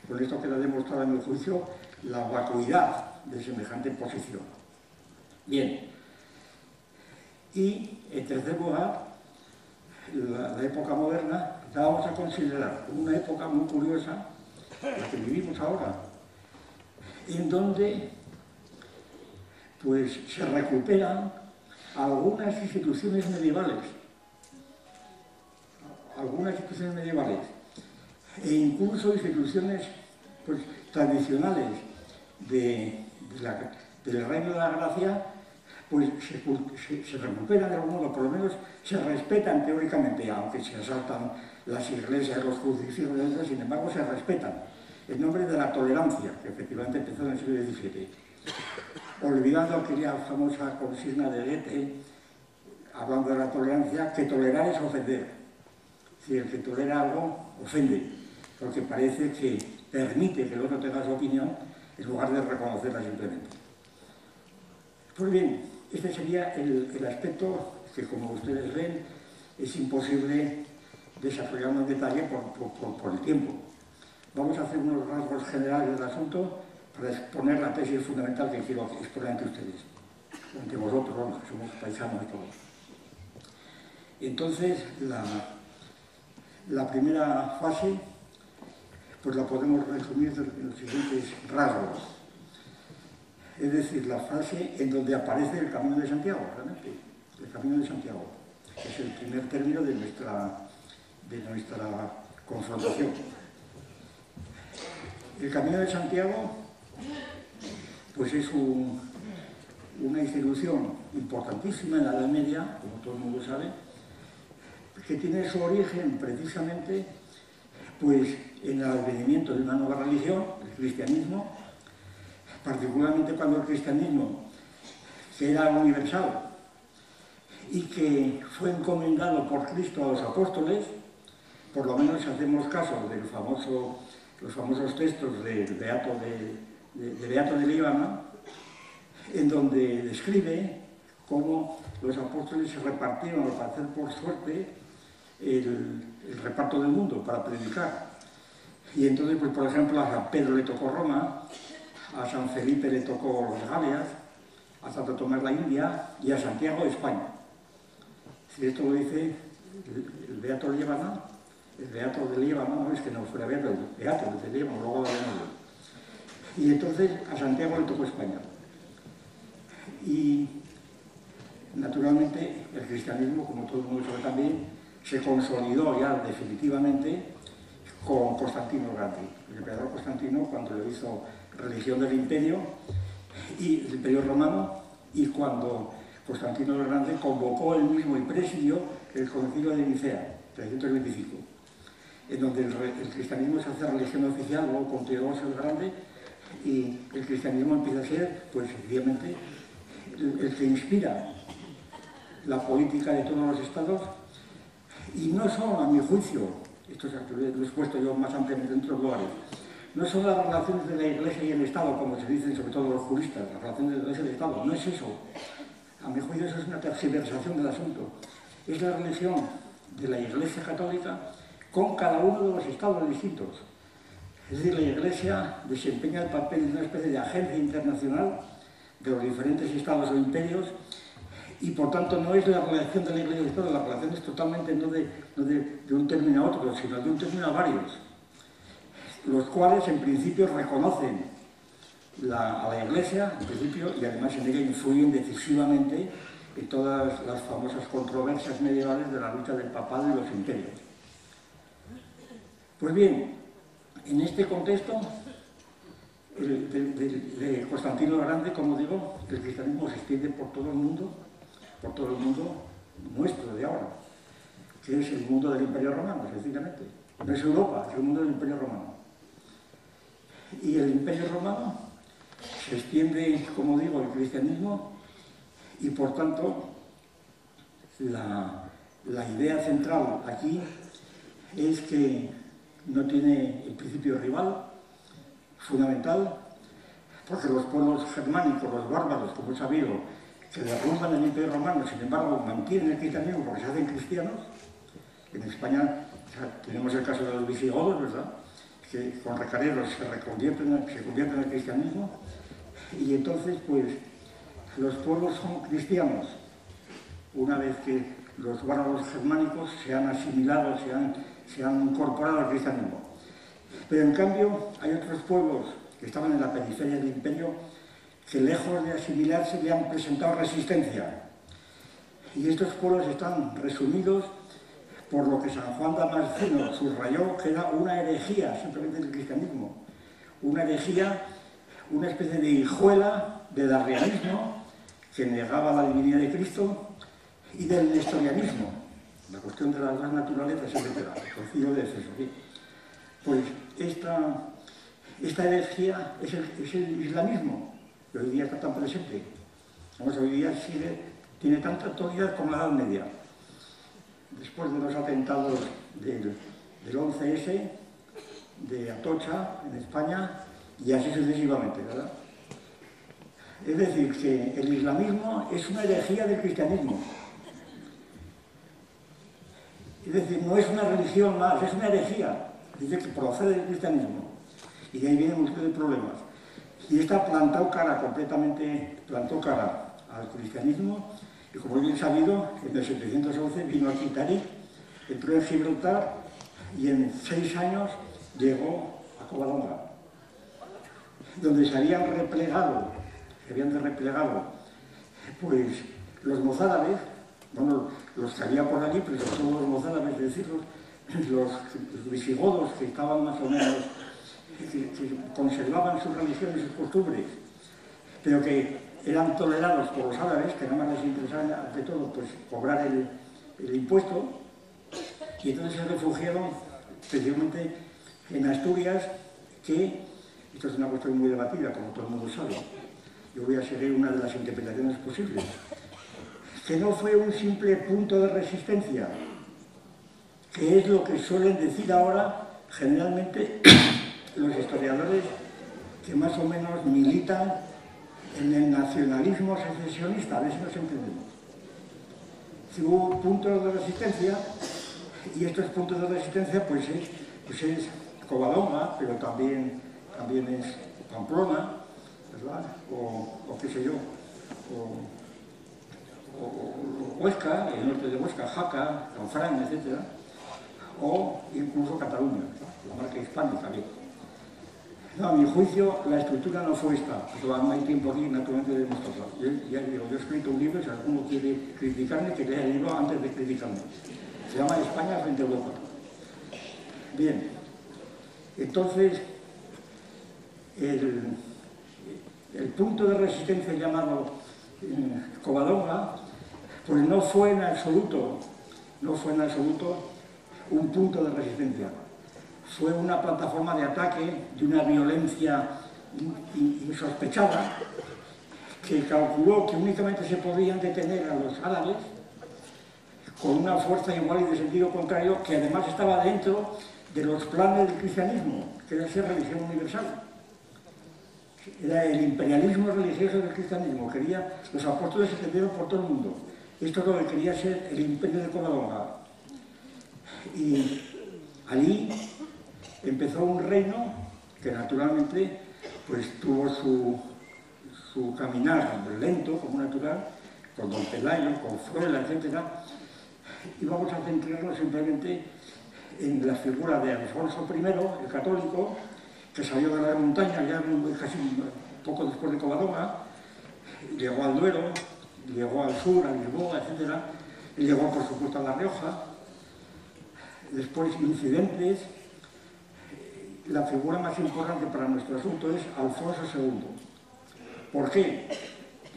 Con esto queda demostrada en el juicio la vacuidad de semejante posición. Bien, y en tercer lugar, la época moderna la vamos a considerar una época muy curiosa, la que vivimos ahora, en donde pues, se recuperan algunas instituciones medievales, e incluso instituciones pues, tradicionales del Reino de la Gracia, pues se recuperan de algún modo, por lo menos se respetan teóricamente, aunque se asaltan las iglesias, los crucifijos, etc., sin embargo se respetan, en nombre de la tolerancia, que efectivamente empezó en el siglo XVII. Olvidando aquella famosa consigna de Goethe, hablando de la tolerancia, que tolerar es ofender. Si el que tolera algo, ofende, porque parece que permite que el otro tenga su opinión en lugar de reconocerla simplemente. Pues bien, este sería el aspecto que, como ustedes ven, es imposible desarrollar en detalle por el tiempo. Vamos a hacer unos rasgos generales del asunto para exponer la tesis fundamental que quiero exponer ante ustedes, ante vosotros, vamos, que somos paisanos todos. Entonces, la primera fase pues la podemos resumir en los siguientes rasgos. Es decir, la fase en donde aparece el Camino de Santiago, realmente. El Camino de Santiago es el primer término de nuestra confrontación. El Camino de Santiago pues es una institución importantísima en la Edad Media, como todo el mundo sabe, que tiene su origen precisamente pues, en el advenimiento de una nueva religión, el cristianismo, particularmente cuando el cristianismo, que era universal y que fue encomendado por Cristo a los apóstoles, por lo menos hacemos caso de los famosos textos de Beato de Líbano, en donde describe cómo los apóstoles se repartieron, al parecer por suerte, el reparto del mundo para predicar. Y entonces, pues, por ejemplo, a San Pedro le tocó Roma, a San Felipe le tocó las Galias, a Santo Tomás la India y a Santiago España. Si esto lo dice el Beato de Líbano, no es que no fuera Beato, el Beato de Líbano, luego lo veremos. Y entonces a Santiago le tocó España. Y naturalmente el cristianismo, como todo el mundo sabe también, se consolidó ya definitivamente con Constantino el Grande. El emperador Constantino, cuando lo hizo religión del imperio, y el imperio romano, y cuando Constantino el Grande convocó él mismo y presidió el concilio de Nicea, 325. en donde el cristianismo se hace religión oficial, luego con Teodosio el Grande, y el cristianismo empieza a ser, pues efectivamente, el que inspira la política de todos los estados, y no son, a mi juicio, esto lo he expuesto yo más ampliamente en otros lugares, no son las relaciones de la Iglesia y el Estado, como se dicen sobre todo los juristas, las relaciones de la Iglesia y el Estado, no es eso. A mi juicio eso es una tergiversación del asunto. Es la relación de la Iglesia católica con cada uno de los estados distintos. Es decir, la Iglesia desempeña el papel de una especie de agencia internacional de los diferentes estados o imperios, y por tanto no es la relación de la Iglesia y el Estado, la relación es totalmente no de un término a otro, sino de un término a varios, los cuales en principio reconocen a la Iglesia, en principio, y además en ella influyen decisivamente en todas las famosas controversias medievales de la lucha del papado y los imperios. Pues bien, en este contexto de Constantino el Grande, como digo, el cristianismo se extiende por todo el mundo nuestro de ahora, que es el mundo del Imperio Romano, sencillamente. No es Europa, es el mundo del Imperio Romano. Y el Imperio Romano se extiende, como digo, el cristianismo, y por tanto la idea central aquí es que no tiene el principio rival, fundamental, porque los pueblos germánicos, los bárbaros, como he sabido, que derrumban el Imperio Romano, sin embargo mantienen el cristianismo porque se hacen cristianos. En España tenemos el caso de los visigodos, ¿verdad?, que con Recaredos se convierten al cristianismo, y entonces pues los pueblos son cristianos una vez que los bárbaros germánicos se han asimilado, se han incorporado al cristianismo. Pero en cambio hay otros pueblos que estaban en la periferia del imperio que, lejos de asimilarse, le han presentado resistencia, y estos pueblos están resumidos por lo que San Juan Damasceno subrayó, que era una herejía simplemente del cristianismo, una herejía, una especie de hijuela del arrianismo que negaba la divinidad de Cristo, y del nestorianismo, la cuestión de las dos naturalezas, etc., el concilio de Éfeso. Pues esta herejía es el islamismo, que hoy día está tan presente. Vamos, hoy día tiene tanta autoridad como la Edad Media. Después de los atentados del 11S, de Atocha, en España, y así sucesivamente, ¿verdad? Es decir, que el islamismo es una herejía del cristianismo. Es decir, no es una religión más, es una herejía. Dice que procede del cristianismo. Y de ahí vienen muchos problemas. Y esta plantó cara al cristianismo, y como bien sabido, en el 711 vino aquí Tarik, entró en Gibraltar, y en 6 años llegó a Covadonga, donde se habían replegado pues los mozárabes, bueno, los que había por allí, pero sobre todo los mozárabes, es decir, los visigodos, que estaban más o menos, que conservaban sus religiones y sus costumbres, pero que eran tolerados por los árabes, que nada más les interesaba ante todo pues cobrar el impuesto, y entonces se refugiaron especialmente en Asturias, que esto es una cuestión muy debatida, como todo el mundo sabe. Yo voy a seguir una de las interpretaciones posibles, que no fue un simple punto de resistencia, que es lo que suelen decir ahora generalmente los historiadores que más o menos militan en el nacionalismo secesionista, a ver si nos entendemos. Si hubo puntos de resistencia, y estos puntos de resistencia pues es Covadonga, pero también es Pamplona, ¿verdad? O qué sé yo, o Huesca, el norte de Huesca, Jaca, Canfranc, etc. O incluso Cataluña, la marca hispánica. No, a mi juicio, la estructura no fue esta. No hay tiempo aquí, naturalmente, de demostrarlo. Ya digo, yo he escrito un libro, si alguno quiere criticarme, que lea el libro antes de criticarme. Se llama España frente a Europa. Bien, entonces, el punto de resistencia llamado Covadonga, pues no fue en absoluto un punto de resistencia. fue una plataforma de ataque de una violencia insospechada, que calculó que únicamente se podían detener a los árabes con una fuerza igual y de sentido contrario, que además estaba dentro de los planes del cristianismo, que era ser religión universal. Era el imperialismo religioso del cristianismo. Los apóstoles se extendieron por todo el mundo. Esto es lo que quería ser el imperio de Covadonga. Y allí empezó un reino que naturalmente pues tuvo su caminar lento, como natural, con Don Pelayo, con Fruela, etc. Y vamos a centrarnos simplemente en la figura de Alfonso I, el católico, que salió de la montaña ya casi poco después de Covadonga, llegó al Duero, llegó al sur, a Lisboa, etc. Y llegó, por supuesto, a La Rioja. Después, incidentes. La figura más importante para nuestro asunto es Alfonso II. ¿Por qué?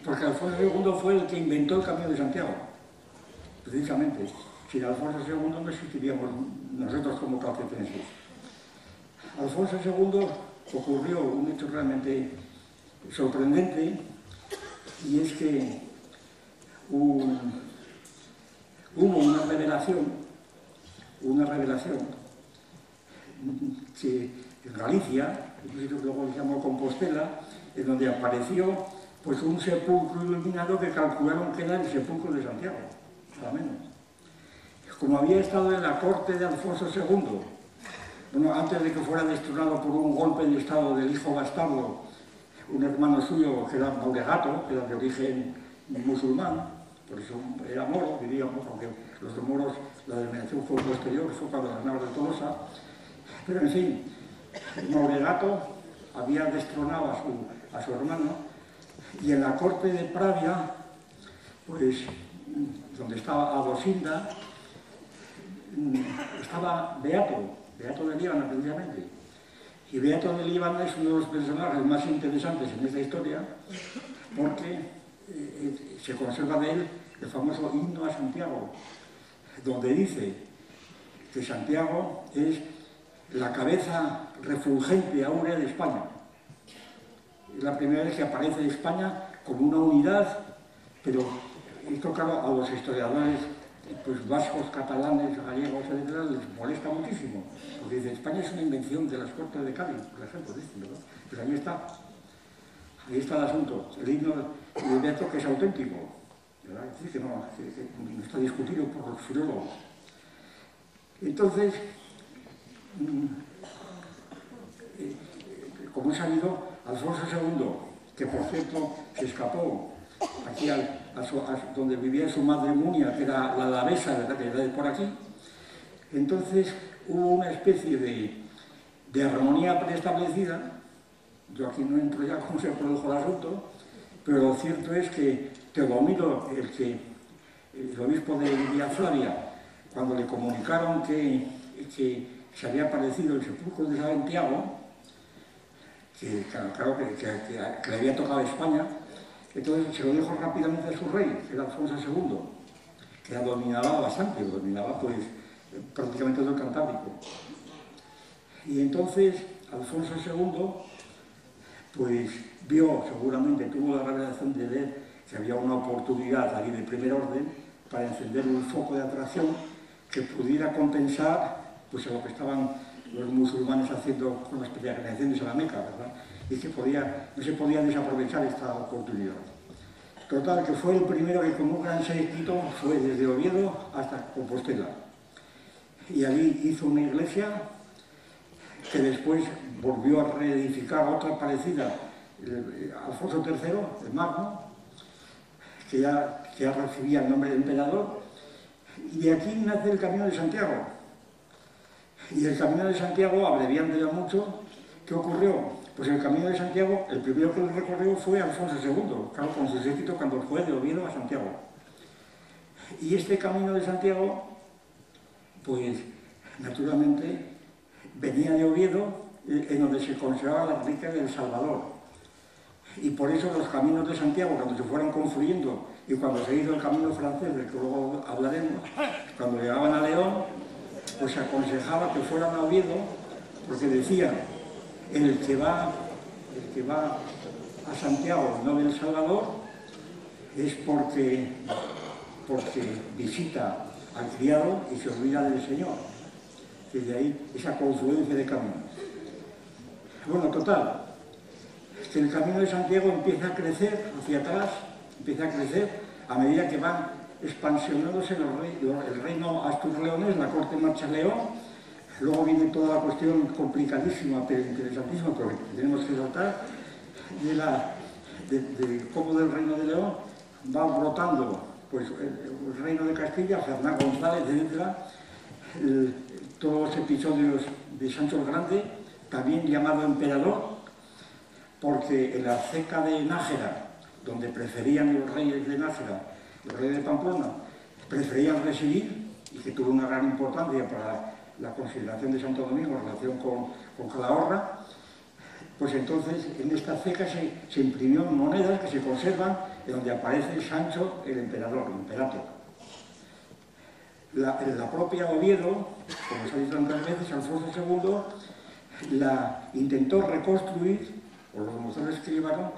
Porque Alfonso II fue el que inventó el Camino de Santiago, precisamente. Sin Alfonso II no existiríamos nosotros como calcetenses. Alfonso II ocurrió un hecho realmente sorprendente, y es que hubo una revelación que en Galicia, un sitio que luego se llamó Compostela, en donde apareció pues un sepulcro iluminado que calcularon que era el sepulcro de Santiago, nada menos. Como había estado en la corte de Alfonso II, bueno, antes de que fuera destronado por un golpe de estado del hijo bastardo, un hermano suyo que era Mauregato, que era de origen musulmán, por eso era moro, diríamos, aunque los de moros, la denominación fue posterior, fue cuando ganaron de Tolosa. Pero en fin, Mauregato había destronado a su hermano, y en la corte de Pravia, pues, donde estaba Adosinda, estaba Beato de Líbana, precisamente. Y Beato de Líbana es uno de los personajes más interesantes en esta historia, porque se conserva de él el famoso himno a Santiago, donde dice que Santiago es la cabeza refulgente áurea de España. Es la primera vez que aparece España como una unidad, pero esto, claro, a los historiadores pues vascos, catalanes, gallegos, etc., les molesta muchísimo, porque dice, España es una invención de las Cortes de Cádiz, por ejemplo, dicen, ¿verdad? Pero ahí está el asunto, el himno de Beato, que es auténtico, ¿verdad? Es decir, que no está discutido por los filólogos. Entonces, como he sabido, Alfonso II, que por cierto se escapó aquí donde vivía su madre Munia, que era la alavesa, ¿verdad?, que era de por aquí. Entonces hubo una especie de armonía preestablecida. Yo aquí no entro ya cómo se produjo el asunto, pero lo cierto es que Teodomiro, el obispo de Villa Flavia, cuando le comunicaron que se había aparecido el sepulcro de Santiago, que claro que le había tocado a España, entonces se lo dijo rápidamente a su rey, que era Alfonso II, que ya dominaba bastante, dominaba pues prácticamente todo el Cantábrico. Y entonces Alfonso II pues vio, seguramente tuvo la revelación de ver que había una oportunidad ahí de primer orden para encender un foco de atracción que pudiera compensar pues a lo que estaban los musulmanes haciendo con las peregrinaciones a la Meca, ¿verdad? Y que no se podía desaprovechar esta oportunidad. Total, que fue el primero que con un gran séquito fue desde Oviedo hasta Compostela. Y allí hizo una iglesia que después volvió a reedificar otra parecida, Alfonso III, el Magno, que ya recibía el nombre de emperador, y de aquí nace el Camino de Santiago. Y el Camino de Santiago, abreviando ya mucho, ¿qué ocurrió? Pues el Camino de Santiago, el primero que lo recorrió fue Alfonso II, claro, con su séquito cuando fue de Oviedo a Santiago. Y este Camino de Santiago, pues naturalmente venía de Oviedo, en donde se conservaba la reliquia del Salvador. Y por eso los caminos de Santiago, cuando se fueron confluyendo y cuando se hizo el camino francés, del que luego hablaremos, cuando llegaban a León, pues se aconsejaba que fueran a Oviedo porque decían, el que va a Santiago, no del Salvador, es porque visita al criado y se olvida del Señor. Desde ahí esa confluencia de caminos. Bueno, total, es que el camino de Santiago empieza a crecer hacia atrás, empieza a crecer a medida que van expansionándose el reino Astur-Leonés, la corte Marcha-León. Luego viene toda la cuestión complicadísima, pero interesantísima, pero tenemos que tratar de cómo del reino de León va brotando pues, el reino de Castilla, Fernán González, etc. Todos los episodios de Sancho el Grande, también llamado emperador, porque en la ceca de Nájera, donde preferían los reyes de Nájera, los reyes de Pamplona, preferían residir, y que tuvo una gran importancia para la consideración de Santo Domingo en relación con Calahorra, pues entonces en esta ceca se imprimieron monedas que se conservan en donde aparece Sancho el emperador, el imperator. La propia Oviedo, como se ha dicho tantas veces, Alfonso II la intentó reconstruir, o los mozos que llevaron,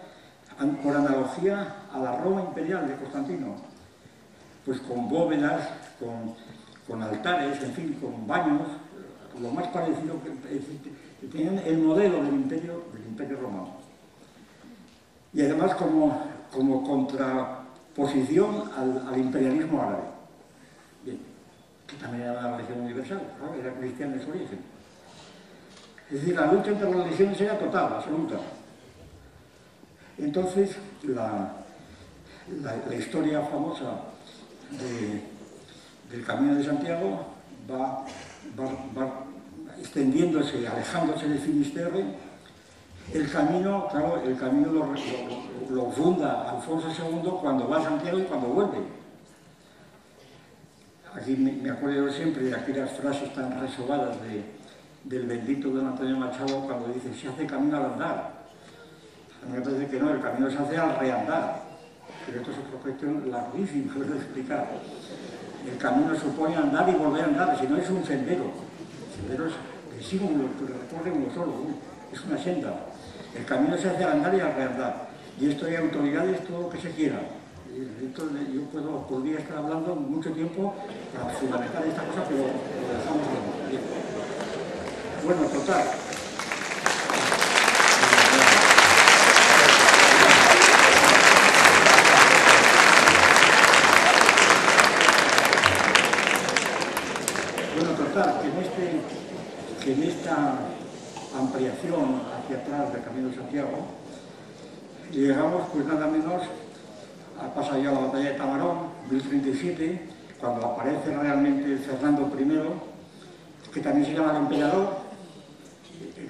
por analogía a la Roma imperial de Constantino, pues con bóvedas, con altares, en fin, con baños, lo más parecido que tenían el modelo del imperio romano. Y además como contraposición al imperialismo árabe. Bien, que también era una religión universal, ¿no? Era cristiana en su origen. Es decir, la lucha entre las religiones era total, absoluta. Entonces, la historia famosa del Camino de Santiago va extendiéndose, alejándose de Finisterre. El camino, claro, el camino lo funda Alfonso II cuando va a Santiago y cuando vuelve. Aquí me acuerdo siempre de aquellas frases tan resobadas del bendito don Antonio Machado cuando dice, se hace camino al andar. A mí me parece que no, el camino se hace al reandar. Pero esto es otra cuestión larguísima de explicar. El camino supone andar y volver a andar, si no es un sendero. El sendero es que recorre uno solo, es una senda. El camino se hace al andar y al reandar. Y esto hay autoridades, todo lo que se quiera. Yo podría estar hablando mucho tiempo para fundamentar esta cosa, pero lo dejamos bien. Bueno, total. Que en esta ampliación hacia atrás del Camino de Santiago llegamos pues nada menos ha pasado ya la batalla de Tamarón, 1037, cuando aparece realmente Fernando I, que también se llama el emperador,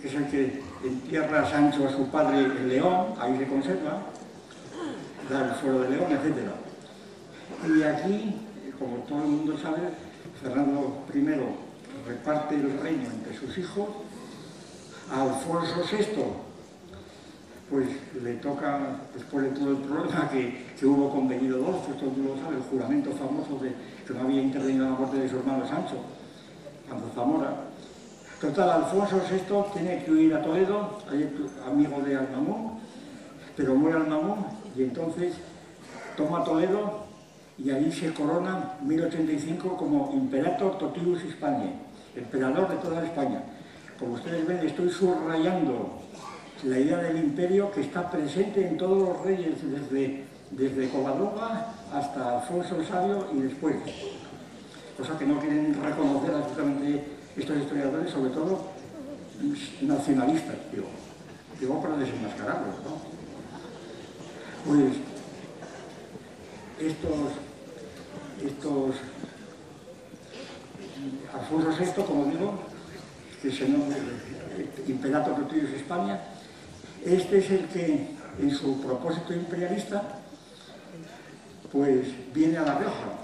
que es el que entierra a Sancho a su padre en León, ahí se conserva, da el fuero de León, etc. Y aquí, como todo el mundo sabe, Fernando I reparte el reino entre sus hijos. A Alfonso VI, pues le toca, después de todo el problema que hubo con Benito XII, todo el mundo lo sabe, el juramento famoso de que no había intervenido en la muerte de su hermano Sancho, cuando Zamora. Total, Alfonso VI tiene que huir a Toledo, amigo de Al-Mamún, pero muere Al-Mamún y entonces toma Toledo y ahí se corona en 1085 como Imperator Totius Hispaniae, emperador de toda España. Como ustedes ven, estoy subrayando la idea del imperio que está presente en todos los reyes, desde Covadonga hasta Alfonso el Sabio y después. Cosa que no quieren reconocer absolutamente estos historiadores, sobre todo nacionalistas, digo para desenmascararlos, ¿no? Pues Alfonso VI, como digo, que se llama Imperator Totius Hispaniae, este es el que, en su propósito imperialista, pues viene a La Rioja,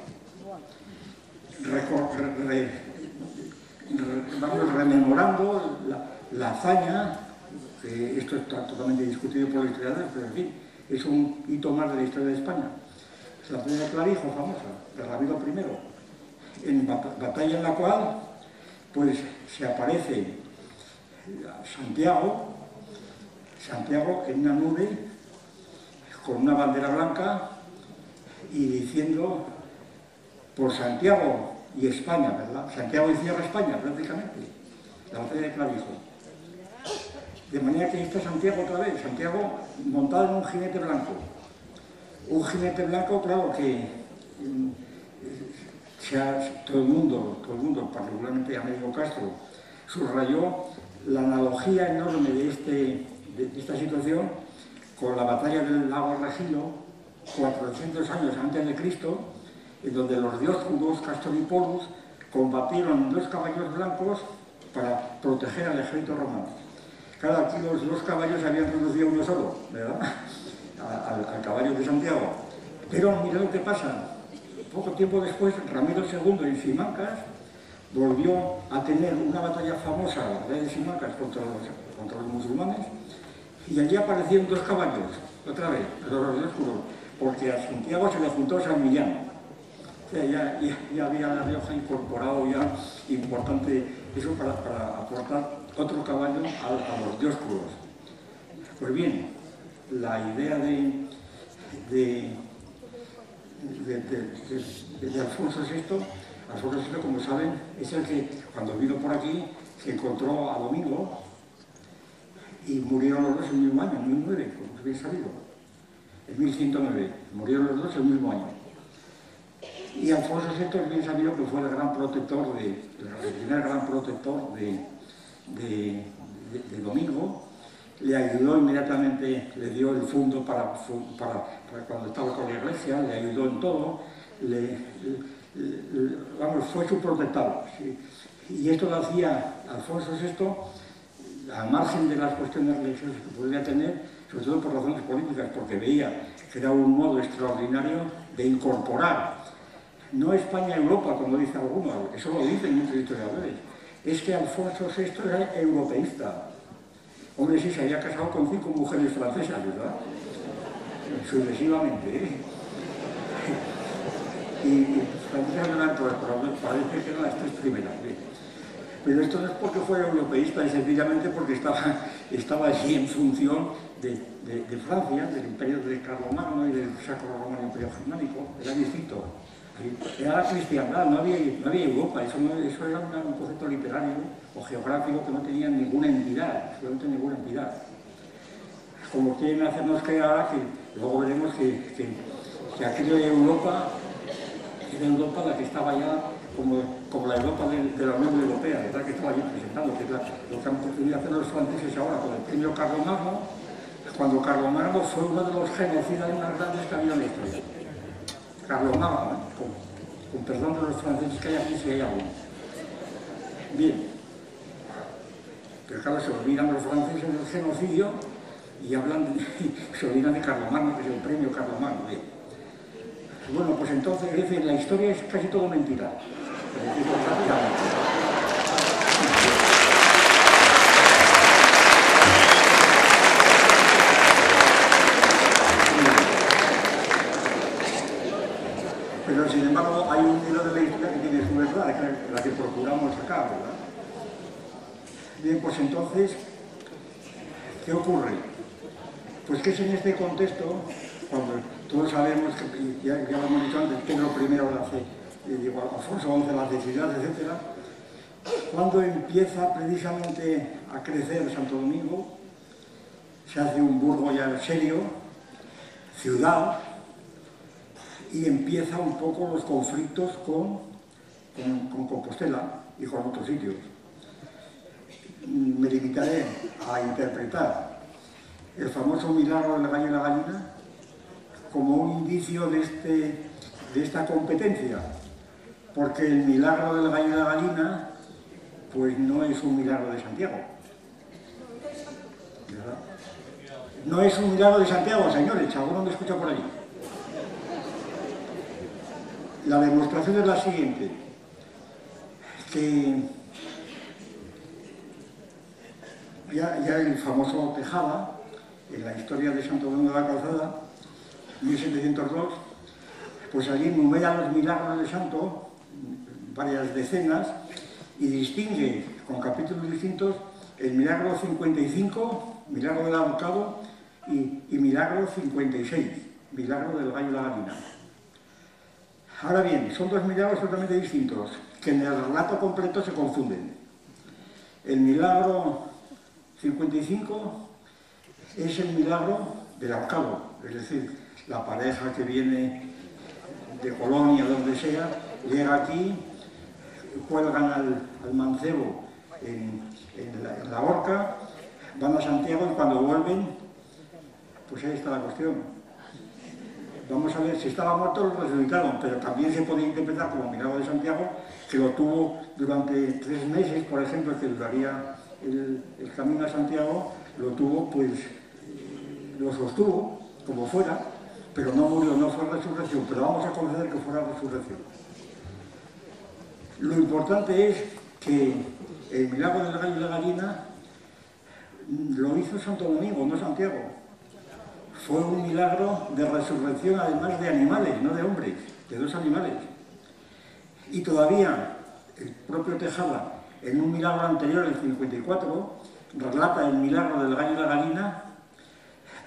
vamos rememorando la hazaña, que esto está totalmente discutido por los historiadores, pero en fin, es un hito más de la historia de España. Es la batalla de Clavijo, famosa, de Ramiro I, en batalla en la cual pues se aparece Santiago en una nube con una bandera blanca y diciendo por Santiago y España, ¿verdad? Santiago y cierra España, prácticamente, la batalla de Clavijo. De manera que está Santiago otra vez, Santiago montado en un jinete blanco. Un jinete blanco, claro que todo el mundo, particularmente Américo Castro, subrayó la analogía enorme de esta situación con la batalla del lago Regilo, 400 años antes de Cristo, en donde los dioscuros, Castor y Polus, combatieron 2 caballos blancos para proteger al ejército romano. Claro, aquí los 2 caballos habían reducido uno solo, ¿verdad? Al caballo de Santiago. Pero mirad lo que pasa. Poco tiempo después, Ramiro II en Simancas volvió a tener una batalla famosa, la batalla de Simancas, contra los musulmanes, y allí aparecieron 2 caballos, otra vez, los dioscuros, porque a Santiago se le juntó San Millán. O sea, ya había La Rioja incorporado ya importante eso para aportar otro caballo a los dioscuros. Pues bien, la idea de Alfonso VI, como saben, es el que cuando vino por aquí se encontró a Domingo y murieron los dos el mismo año, en 1009, como habéis sabido. En 1109, murieron los dos el mismo año. Y Alfonso VI es bien sabido que fue el gran protector el primer gran protector de Domingo. Le ayudó inmediatamente, le dio el fondo para cuando estaba con la iglesia, le ayudó en todo, fue su protector. ¿Sí? Y esto lo hacía Alfonso VI, al margen de las cuestiones religiosas que podría tener, sobre todo por razones políticas, porque veía que era un modo extraordinario de incorporar, no España a Europa, como dice alguno, eso lo dicen muchos historiadores, es que Alfonso VI era europeísta. Hombre, sí, se había casado con 5 mujeres francesas, ¿verdad? Sucesivamente, ¿eh? Y francesas no eran todas, pero parece que eran las 3 primeras, ¿eh? Pero esto no es porque fuera europeísta, es sencillamente porque estaba allí en función de Francia, del imperio de Carlomagno y del Sacro Romano Imperio Germánico. Era distinto. Era la cristiandad, no había Europa, eso era un concepto literario o geográfico que no tenía ninguna entidad, absolutamente ninguna entidad. Como quieren hacernos creer ahora que luego veremos que aquello de Europa era Europa la que estaba ya como la Europa de la Unión Europea, ¿verdad? Que estaba allí presentando, que es lo que han podido hacer los franceses ahora con el premio Carlomagno, cuando Carlomagno fue uno de los genocidas más grandes que ha habido en la historia. Carlomagno, con perdón de los franceses que hay aquí, si hay alguno. Bien, pero claro, se olvidan los franceses del genocidio y se olvidan de Carlomagno, que es el premio Carlomagno. Bien. Bueno, pues entonces, es decir, la historia es casi todo mentira. Pero sin embargo hay un hilo de la historia que tiene su verdad, que es la que procuramos sacar, ¿verdad? Bien, pues entonces, ¿qué ocurre? Pues que es en este contexto, cuando todos sabemos que, ya lo hemos dicho antes, Pedro I, Alfonso XI, la necesidad, etc., cuando empieza precisamente a crecer Santo Domingo, se hace un burgo ya serio, ciudad, y empieza un poco los conflictos con Compostela y con otros sitios. Me limitaré a interpretar el famoso milagro del gallo y la gallina como un indicio de esta competencia, porque el milagro del gallo y la gallina pues no es un milagro de Santiago, ¿verdad? No es un milagro de Santiago, señores, ¿alguno me escucha por allí? La demostración es la siguiente, que ya el famoso Tejada, en la historia de Santo Domingo de la Calzada, 1702, pues allí enumera los milagros de Santo, varias decenas, y distingue con capítulos distintos el milagro 55, milagro del ahorcado, y milagro 56, milagro del gallo de la gallina. Ahora bien, son dos milagros totalmente distintos, que en el relato completo se confunden. El milagro 55 es el milagro del ahorcado, es decir, la pareja que viene de Colonia, donde sea, llega aquí, cuelgan al mancebo en la horca, van a Santiago y cuando vuelven, pues ahí está la cuestión. Vamos a ver, si estaba muerto lo resucitaron, pero también se puede interpretar como milagro de Santiago, que lo tuvo durante 3 meses, por ejemplo, que duraría el camino a Santiago, lo tuvo, pues, lo sostuvo, como fuera, pero no murió, no fue resurrección, pero vamos a conceder que fuera resurrección. Lo importante es que el milagro del gallo y la gallina lo hizo Santo Domingo, no Santiago. Fue un milagro de resurrección, además de animales, no de hombres, de 2 animales. Y todavía el propio Tejada, en un milagro anterior, el 54, relata el milagro del gallo y la gallina,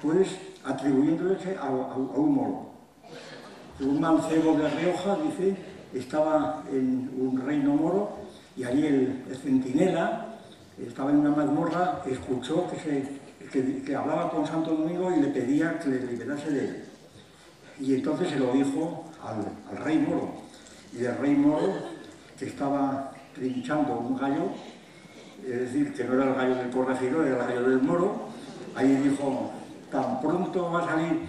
pues atribuyéndole a un moro. Un mancebo de Rioja, dice, estaba en un reino moro y allí el centinela estaba en una mazmorra, escuchó que hablaba con Santo Domingo y le pedía que le liberase de él. Y entonces se lo dijo al rey moro. Y el rey moro, que estaba trinchando un gallo, es decir, que no era el gallo del corregidor, era el gallo del moro, ahí dijo: tan pronto va a salir,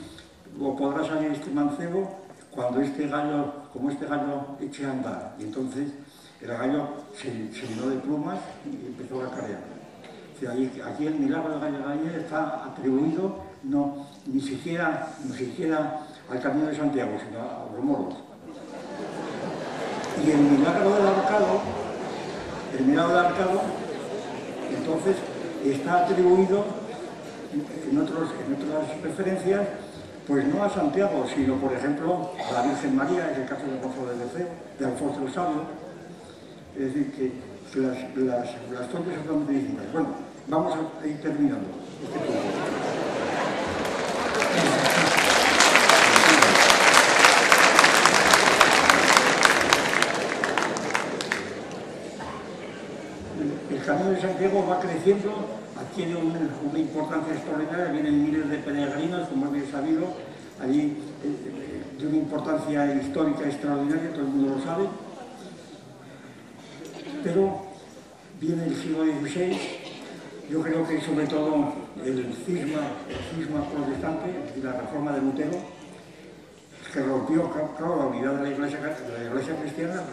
o podrá salir este mancebo, cuando este gallo, como este gallo eche a andar. Y entonces el gallo se llenó de plumas y empezó a carear. O sea, aquí el milagro del gallo de la gallina está atribuido ni siquiera al Camino de Santiago, sino a los moros. Y el milagro del ahorcado, entonces está atribuido en otras referencias, pues no a Santiago, sino por ejemplo a la Virgen María, en el caso de Alfonso el Sabio. Es decir, que las fuentes son totalmente distintas. Bueno, vamos a ir terminando este punto. El Camino de Santiago va creciendo, adquiere una importancia extraordinaria, vienen miles de peregrinos, como es bien sabido, allí de una importancia histórica extraordinaria, todo el mundo lo sabe. Pero viene el siglo XVI, yo creo que sobre todo el cisma protestante y la reforma de Lutero, que rompió, claro, la unidad de la Iglesia cristiana,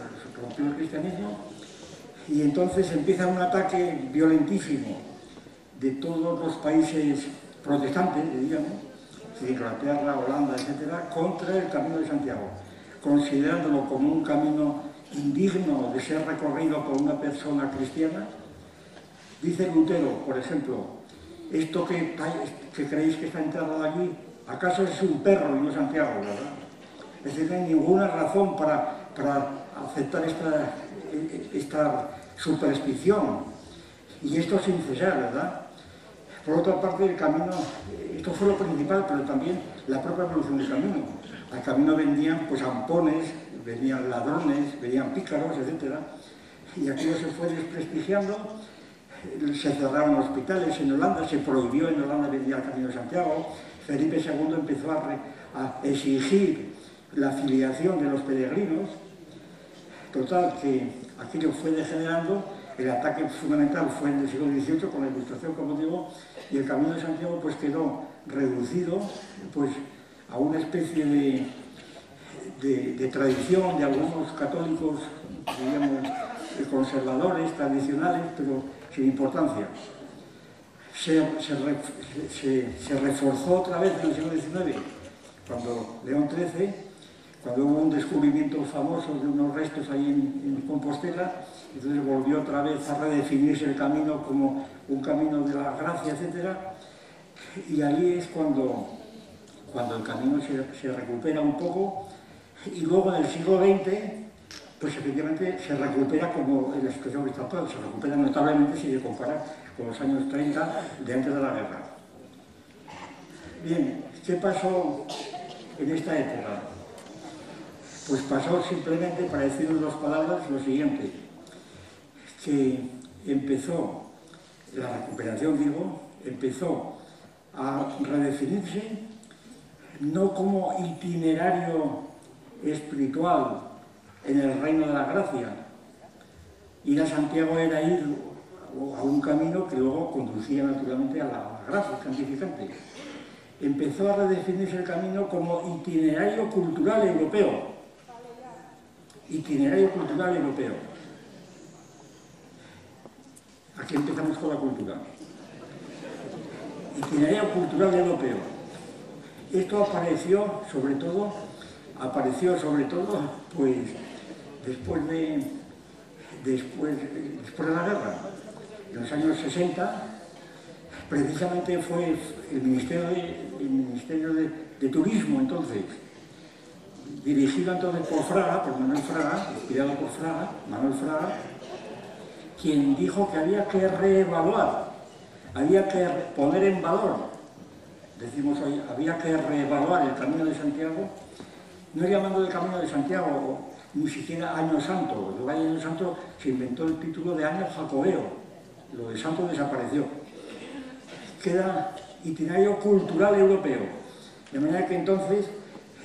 rompió el cristianismo, y entonces empieza un ataque violentísimo de todos los países protestantes, diríamos, Inglaterra, Holanda, etcétera, contra el Camino de Santiago, considerándolo como un camino indigno de ser recorrido por una persona cristiana. Dice Lutero, por ejemplo: esto que creéis que está enterrado allí, ¿acaso es un perro y no Santiago, verdad? Es decir, no hay ninguna razón para aceptar esta superstición, y esto sin cesar, ¿verdad? Por otra parte, el camino, esto fue lo principal, pero también la propia evolución del camino. Al camino vendían pues ampones, venían ladrones, venían pícaros, etc. Y aquello se fue desprestigiando, se cerraron hospitales en Holanda, se prohibió en Holanda venir al Camino de Santiago. Felipe II empezó a exigir la filiación de los peregrinos. Total, que aquello fue degenerando, el ataque fundamental fue en el siglo XVIII con la Ilustración, como digo, y el Camino de Santiago pues quedó reducido pues a una especie de tradición de algunos católicos, digamos, conservadores, tradicionales, pero sin importancia. Se reforzó otra vez en el siglo XIX, cuando León XIII, cuando hubo un descubrimiento famoso de unos restos ahí en Compostela, entonces volvió otra vez a redefinirse el camino como un camino de la gracia, etc. Y ahí es cuando el camino se recupera un poco, y luego en el siglo XX pues efectivamente se recupera como en la situación que está actual, se recupera notablemente si se compara con los años 30 de antes de la guerra. Bien, ¿qué pasó en esta época? Pues pasó simplemente, para decir en dos palabras, lo siguiente, que empezó la recuperación, digo, empezó a redefinirse no como itinerario espiritual en el reino de la gracia. Ir a Santiago era ir a un camino que luego conducía naturalmente a la gracia santificante. Empezó a redefinirse el camino como itinerario cultural europeo. Itinerario cultural europeo. Aquí empezamos con la cultura. Itinerario cultural europeo. Esto apareció sobre todo, pues, después de la guerra. En los años 60, precisamente fue el Ministerio de Turismo, entonces, dirigido entonces por Fraga, por Manuel Fraga, inspirado por Fraga, Manuel Fraga, quien dijo que había que reevaluar, había que poner en valor, decimos hoy, había que reevaluar el Camino de Santiago, no llamando el Camino de Santiago, ni siquiera Año Santo. El Año Santo se inventó el título de Año Jacobeo, lo de Santo desapareció. Queda itinerario cultural europeo, de manera que entonces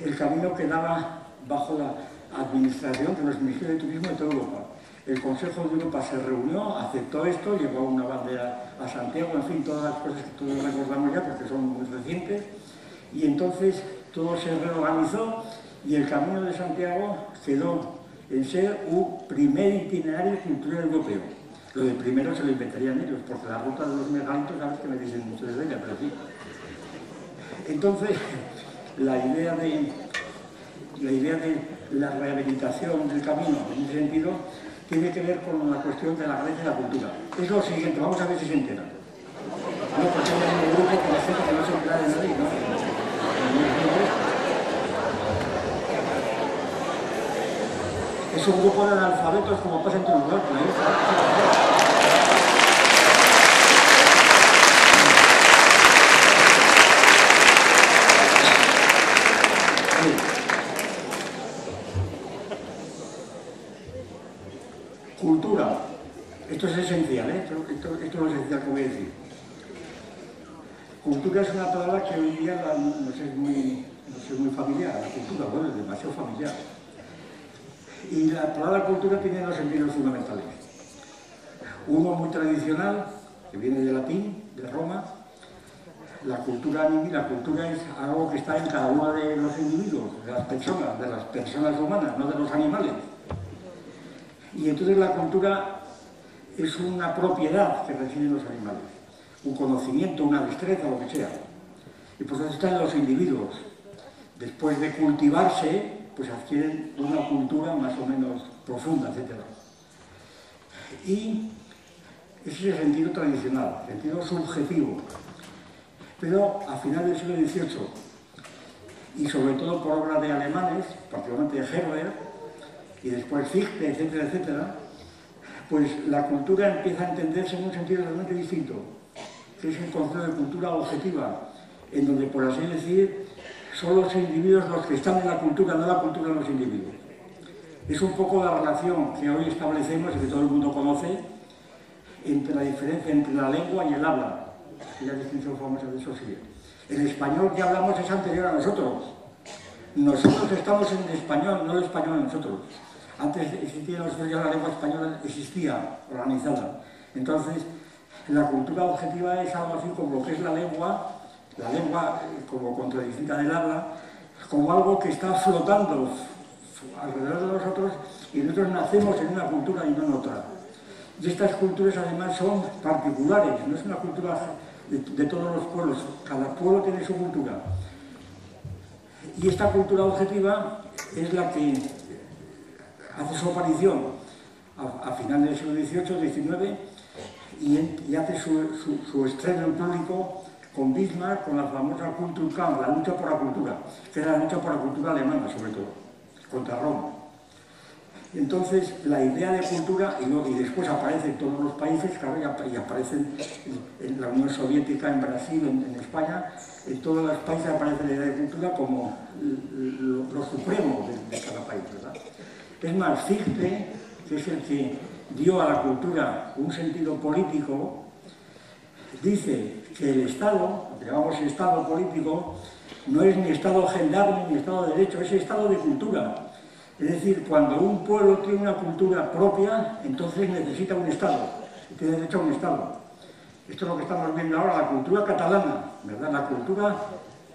el camino quedaba bajo la administración de los ministerios de turismo de toda Europa. El Consejo de Europa se reunió, aceptó esto, llevó una bandera a Santiago, en fin, todas las cosas que todos recordamos ya porque son muy recientes, y entonces todo se reorganizó y el Camino de Santiago quedó en ser un primer itinerario cultural europeo. Lo de primero se lo inventarían ellos, porque la ruta de los megalitos, sabes que me dicen mucho de ella, pero sí. Entonces, la idea de la rehabilitación del camino, en ese sentido, tiene que ver con la cuestión de la Grecia y la cultura. Es lo siguiente, vamos a ver si se entera. No, porque hay un grupo con la gente que no se entera de nadie, ¿no? Es un grupo de analfabetos como pasa en todo lugar. Cultura. Esto es esencial, ¿eh? Esto es lo esencial que voy a decir. Cultura es una palabra que hoy día no es muy familiar. La cultura, bueno, es demasiado familiar. Y la palabra cultura tiene dos sentidos fundamentales. Uno muy tradicional, que viene del latín, de Roma. La cultura es algo que está en cada uno de los individuos, de las personas humanas, no de los animales. Y entonces la cultura es una propiedad que reciben los animales, un conocimiento, una destreza, lo que sea. Y por eso está en los individuos. Después de cultivarse, pues adquieren una cultura más o menos profunda, etc. Y ese es el sentido tradicional, el sentido subjetivo. Pero a finales del siglo XVIII, y sobre todo por obra de alemanes, particularmente de Herder, y después Fichte, etcétera, etcétera, pues la cultura empieza a entenderse en un sentido realmente distinto, que es el concepto de cultura objetiva, en donde, por así decir, son los individuos los que están en la cultura, no la cultura en los individuos. Es un poco la relación que hoy establecemos y que todo el mundo conoce entre la diferencia entre la lengua y el habla. Y la distinción famosa de eso sigue. El español que hablamos es anterior a nosotros. Nosotros estamos en el español, no el español en nosotros. Antes existía nosotros ya la lengua española, existía organizada. Entonces, la cultura objetiva es algo así como lo que es la lengua como contradistinta del habla, como algo que está flotando alrededor de nosotros y nosotros nacemos en una cultura y no en otra. Y estas culturas además son particulares, no es una cultura de todos los pueblos, cada pueblo tiene su cultura. Y esta cultura objetiva es la que hace su aparición a finales del siglo XVIII, XIX y hace su estreno en público con Bismarck, con la famosa Kulturkampf, la lucha por la cultura, que era la lucha por la cultura alemana sobre todo, contra Roma. Entonces, la idea de cultura, y después aparece en todos los países, claro, y aparecen en la Unión Soviética, en Brasil, en España, en todos los países aparece la idea de cultura como lo supremo de cada país, ¿verdad? Es más, Fichte, que es el que dio a la cultura un sentido político, dice que el Estado, lo que llamamos Estado político, no es ni Estado gendarme ni Estado de derecho, es Estado de cultura. Es decir, cuando un pueblo tiene una cultura propia, entonces necesita un Estado, tiene derecho a un Estado. Esto es lo que estamos viendo ahora, la cultura catalana, ¿verdad?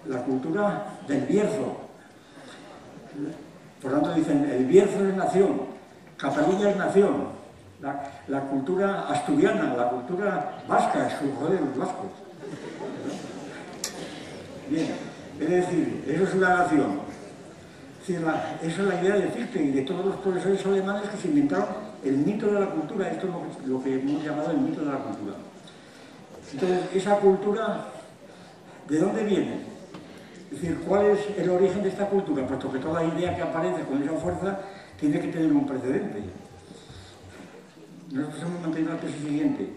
La cultura del Bierzo. Por tanto dicen, el Bierzo es nación, Cataluña es nación, la cultura asturiana, la cultura vasca, es joder, los vascos. Bien, es decir, eso es una nación. Esa es la idea de Fichte y de todos los profesores alemanes que se inventaron el mito de la cultura. Esto es lo que hemos llamado el mito de la cultura. Entonces, esa cultura, ¿de dónde viene? Es decir, ¿cuál es el origen de esta cultura? Puesto que toda idea que aparece con esa fuerza tiene que tener un precedente. Nosotros hemos mantenido la tesis siguiente.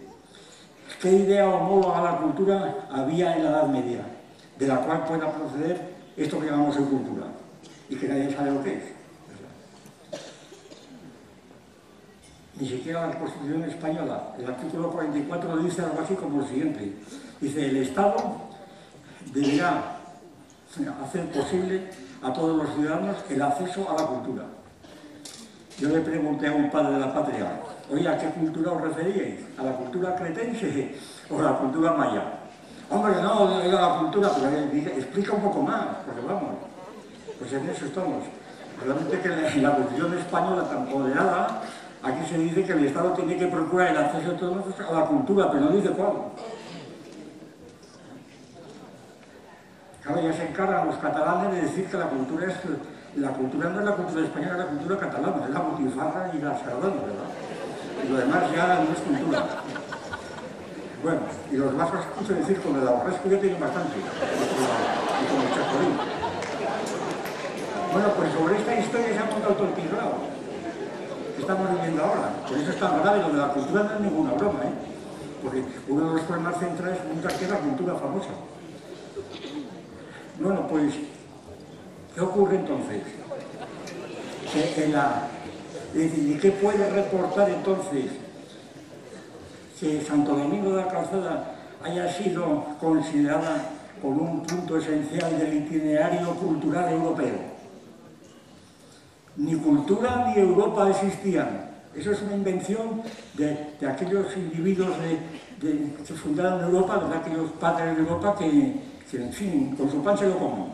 ¿Qué idea homóloga a la cultura había en la Edad Media, de la cual pueda proceder esto que llamamos hoy cultura? Y que nadie sabe lo que es. Ni siquiera la Constitución española, el artículo 44 dice algo así como lo siguiente. Dice, el Estado deberá hacer posible a todos los ciudadanos el acceso a la cultura. Yo le pregunté a un padre de la patria, oye, ¿a qué cultura os referíais? ¿A la cultura cretense o a la cultura maya? Hombre, no, era la cultura, pero dije, explica un poco más, porque vamos. Pues en eso estamos. Realmente que en la Constitución española tan poderada, aquí se dice que el Estado tiene que procurar el acceso de todos a la cultura, pero no dice cuál. Claro, ya se encargan los catalanes de decir que la cultura no es la cultura española, es la cultura catalana, es la butifarra y la sardana, ¿verdad? Y lo demás ya no es cultura. Bueno, y los vascos escucho decir con el aborrezco ya tienen bastante, y con el chacolín. Bueno, pues sobre esta historia se ha montado todo el tinglado que estamos viviendo ahora. Por eso es tan grave, lo de la cultura no es ninguna broma, ¿eh? Porque uno de los problemas centrales nunca queda la cultura famosa. Bueno, pues, ¿qué ocurre entonces? ¿Y qué puede reportar entonces que Santo Domingo de la Calzada haya sido considerada como un punto esencial del itinerario cultural europeo? Ni cultura ni Europa existían. Eso es una invención de aquellos individuos que fundaron Europa, de aquellos padres de Europa que, en fin, con su pan se lo comen.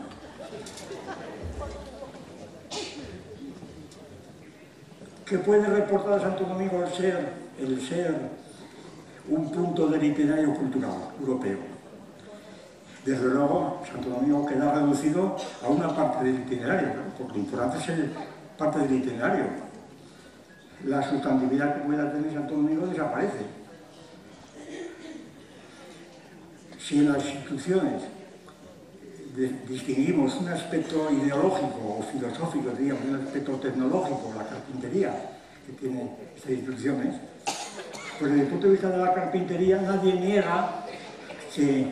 ¿Qué puede reportar a Santo Domingo el ser un punto del itinerario cultural europeo? Desde luego, Santo Domingo queda reducido a una parte del itinerario, ¿no? Porque lo importante es parte del itinerario. La sustantividad que pueda tener Santo Domingo desaparece. Si en las instituciones distinguimos un aspecto ideológico o filosófico, digamos, un aspecto tecnológico, la carpintería que tiene estas instituciones, pues desde el punto de vista de la carpintería nadie niega que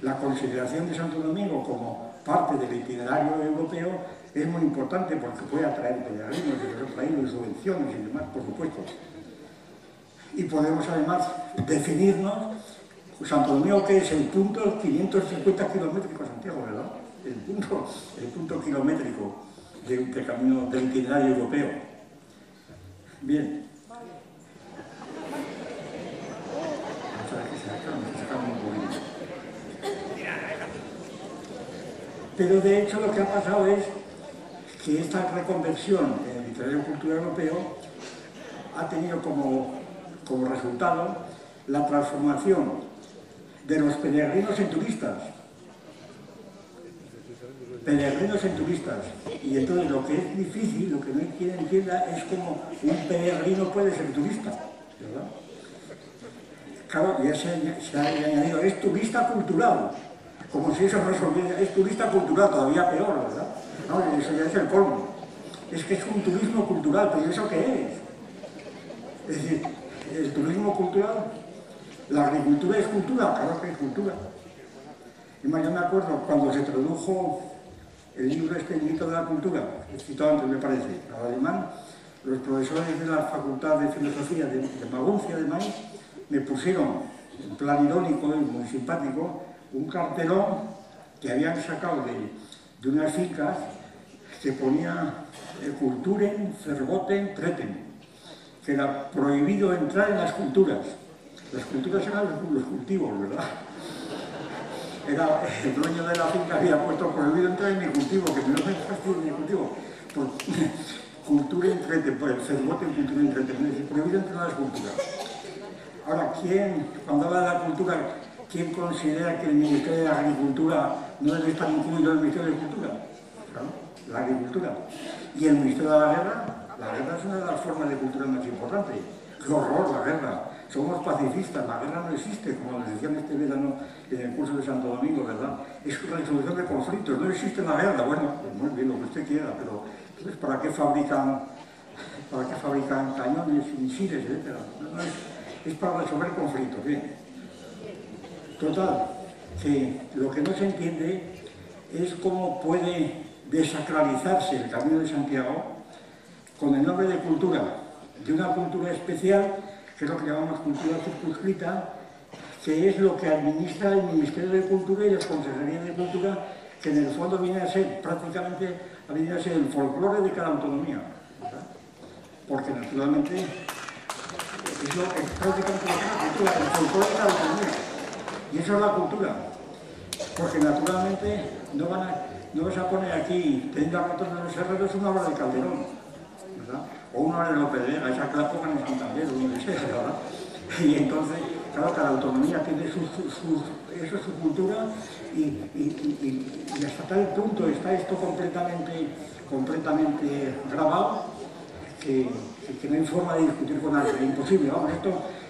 la consideración de Santo Domingo como parte del itinerario europeo es muy importante porque puede atraer peregrinos de otros países, subvenciones y demás, por supuesto. Y podemos además definirnos, Santo Domingo, que es el punto 550 kilométrico, Santiago, ¿verdad? El punto kilométrico del camino del itinerario europeo. Bien. Pero de hecho lo que ha pasado es que esta reconversión en el itinerario cultural europeo ha tenido como resultado la transformación de los peregrinos en turistas. Peregrinos en turistas. Y entonces lo que es difícil, lo que no quien entienda es cómo un peregrino puede ser turista, ¿verdad? Claro, ya se ha añadido, es turista cultural. Como si eso no resolviera, es turista cultural, todavía peor, ¿verdad? No, eso ya es el colmo. es que es un turismo cultural, pero ¿eso qué es? Es decir, el turismo cultural, la agricultura es cultura, claro que es cultura. Y más, yo me acuerdo cuando se tradujo el libro El mito de la cultura, citado antes me parece, al alemán, los profesores de la Facultad de Filosofía de Maguncia de Mainz me pusieron, en plan irónico y muy simpático, un cartelón que habían sacado de unas fincas que ponía Kulturen, Verboten, Treten, que era prohibido entrar en las culturas. Las culturas eran los cultivos, ¿verdad? Era el dueño de la finca había puesto prohibido entrar en mi cultivo, que no me fastidio en mi cultivo. Pues, Kulturen, Treten, pues el Verboten, Kulturen, Treten, prohibido entrar en las culturas. Ahora, cuando habla de la cultura, ¿quién considera que el Ministerio de Agricultura no debe estar incluido en el Ministerio de Cultura? Claro, la agricultura. Y el Ministerio de la guerra es una de las formas de cultura más importantes. ¡Qué horror la guerra! Somos pacifistas, la guerra no existe, como les decían este verano en el curso de Santo Domingo, ¿verdad? Es resolución de conflictos, no existe la guerra. Bueno, pues muy bien, lo que usted quiera, pero entonces, ¿para qué fabrican cañones, misiles, etcétera? Es para resolver conflictos, bien. Total, que lo que no se entiende es cómo puede desacralizarse el Camino de Santiago con el nombre de cultura, de una cultura especial, que es lo que llamamos cultura circunscrita, que es lo que administra el Ministerio de Cultura y la Consejería de Cultura, que en el fondo viene a ser prácticamente el folclore de cada autonomía, ¿verdad? Porque naturalmente es prácticamente la cultura, el folclore de cada autonomía. Y eso es la cultura, porque naturalmente no vas a poner aquí, teniendo a ratos de los herreros, una obra de Calderón, ¿verdad? O una obra de Lope de Vega, esa que la pongan en Santander o donde sea, ¿verdad? Y entonces, claro, cada autonomía tiene su cultura y hasta tal punto está esto completamente grabado que no hay forma de discutir con nadie, es imposible. Vamos,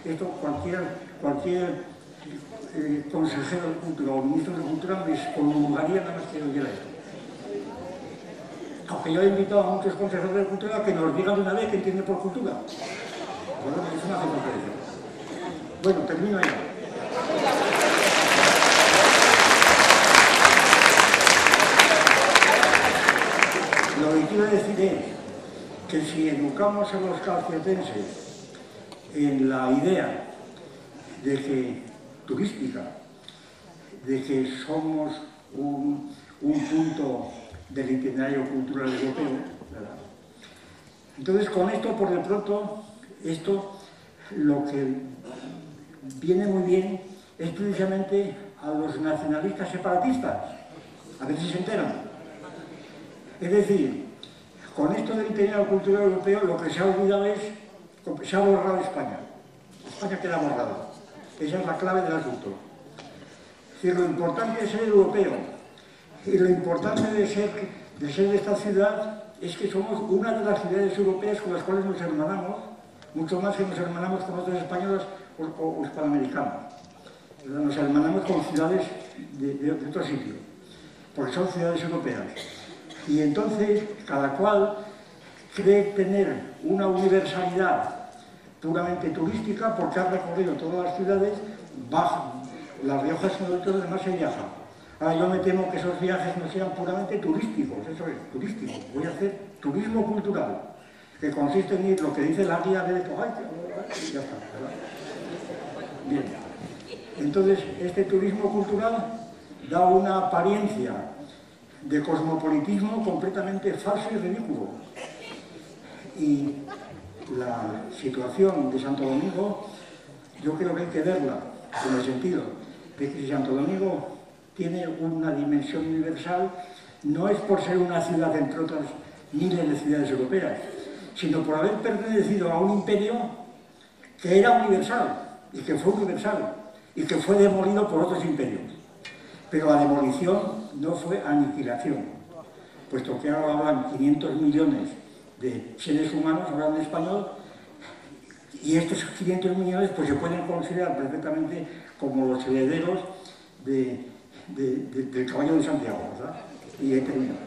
esto cualquier consejero de cultura o ministro de cultura me excomulgaría nada más que oyera esto. Aunque yo he invitado a muchos consejeros de cultura que nos digan de una vez qué entienden por cultura. Bueno, es una conferencia. Bueno, termino ya. Lo que quiero decir es que si educamos a los calcetenses en la idea de que turística, de que somos un punto del itinerario cultural europeo, ¿verdad? Entonces, con esto, por de pronto, lo que viene muy bien es precisamente a los nacionalistas separatistas, a ver si se enteran. Es decir, con esto del itinerario cultural europeo, lo que se ha olvidado se ha borrado España. España queda borrada. Esa es la clave del asunto. Es decir, lo importante es ser europeo. Y lo importante de ser de esta ciudad es que somos una de las ciudades europeas con las cuales nos hermanamos, mucho más que nos hermanamos con otros españoles o hispanoamericanos. Nos hermanamos con ciudades de otro sitio, porque son ciudades europeas. Y entonces, cada cual cree tener una universalidad puramente turística porque ha recorrido todas las ciudades, baja. La Rioja es uno de los demás se viaja. Ahora yo me temo que esos viajes no sean puramente turísticos, eso es, turístico. Voy a hacer turismo cultural, que consiste en ir, lo que dice la guía de y ya está, ¿verdad? Bien. Entonces, este turismo cultural da una apariencia de cosmopolitismo completamente falso y ridículo. Y la situación de Santo Domingo, yo creo que hay que verla en el sentido de que si Santo Domingo tiene una dimensión universal, no es por ser una ciudad entre otras miles de ciudades europeas, sino por haber pertenecido a un imperio que era universal y que fue universal y que fue demolido por otros imperios. Pero la demolición no fue aniquilación, puesto que ahora hablan 500 millones de seres humanos, hablan en español, y estos 500 millones pues, se pueden considerar perfectamente como los herederos del Caballo de Santiago, ¿verdad? Y he terminado.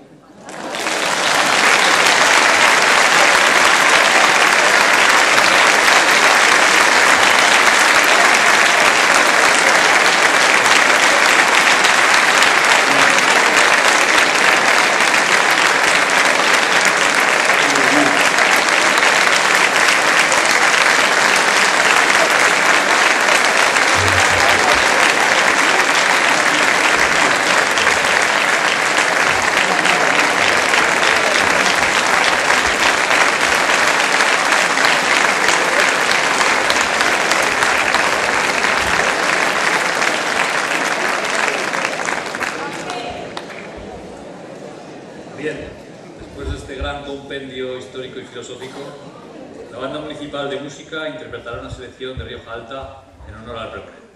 histórico y filosófico, la Banda Municipal de Música interpretará una selección de Rioja Alta en honor al Reucre.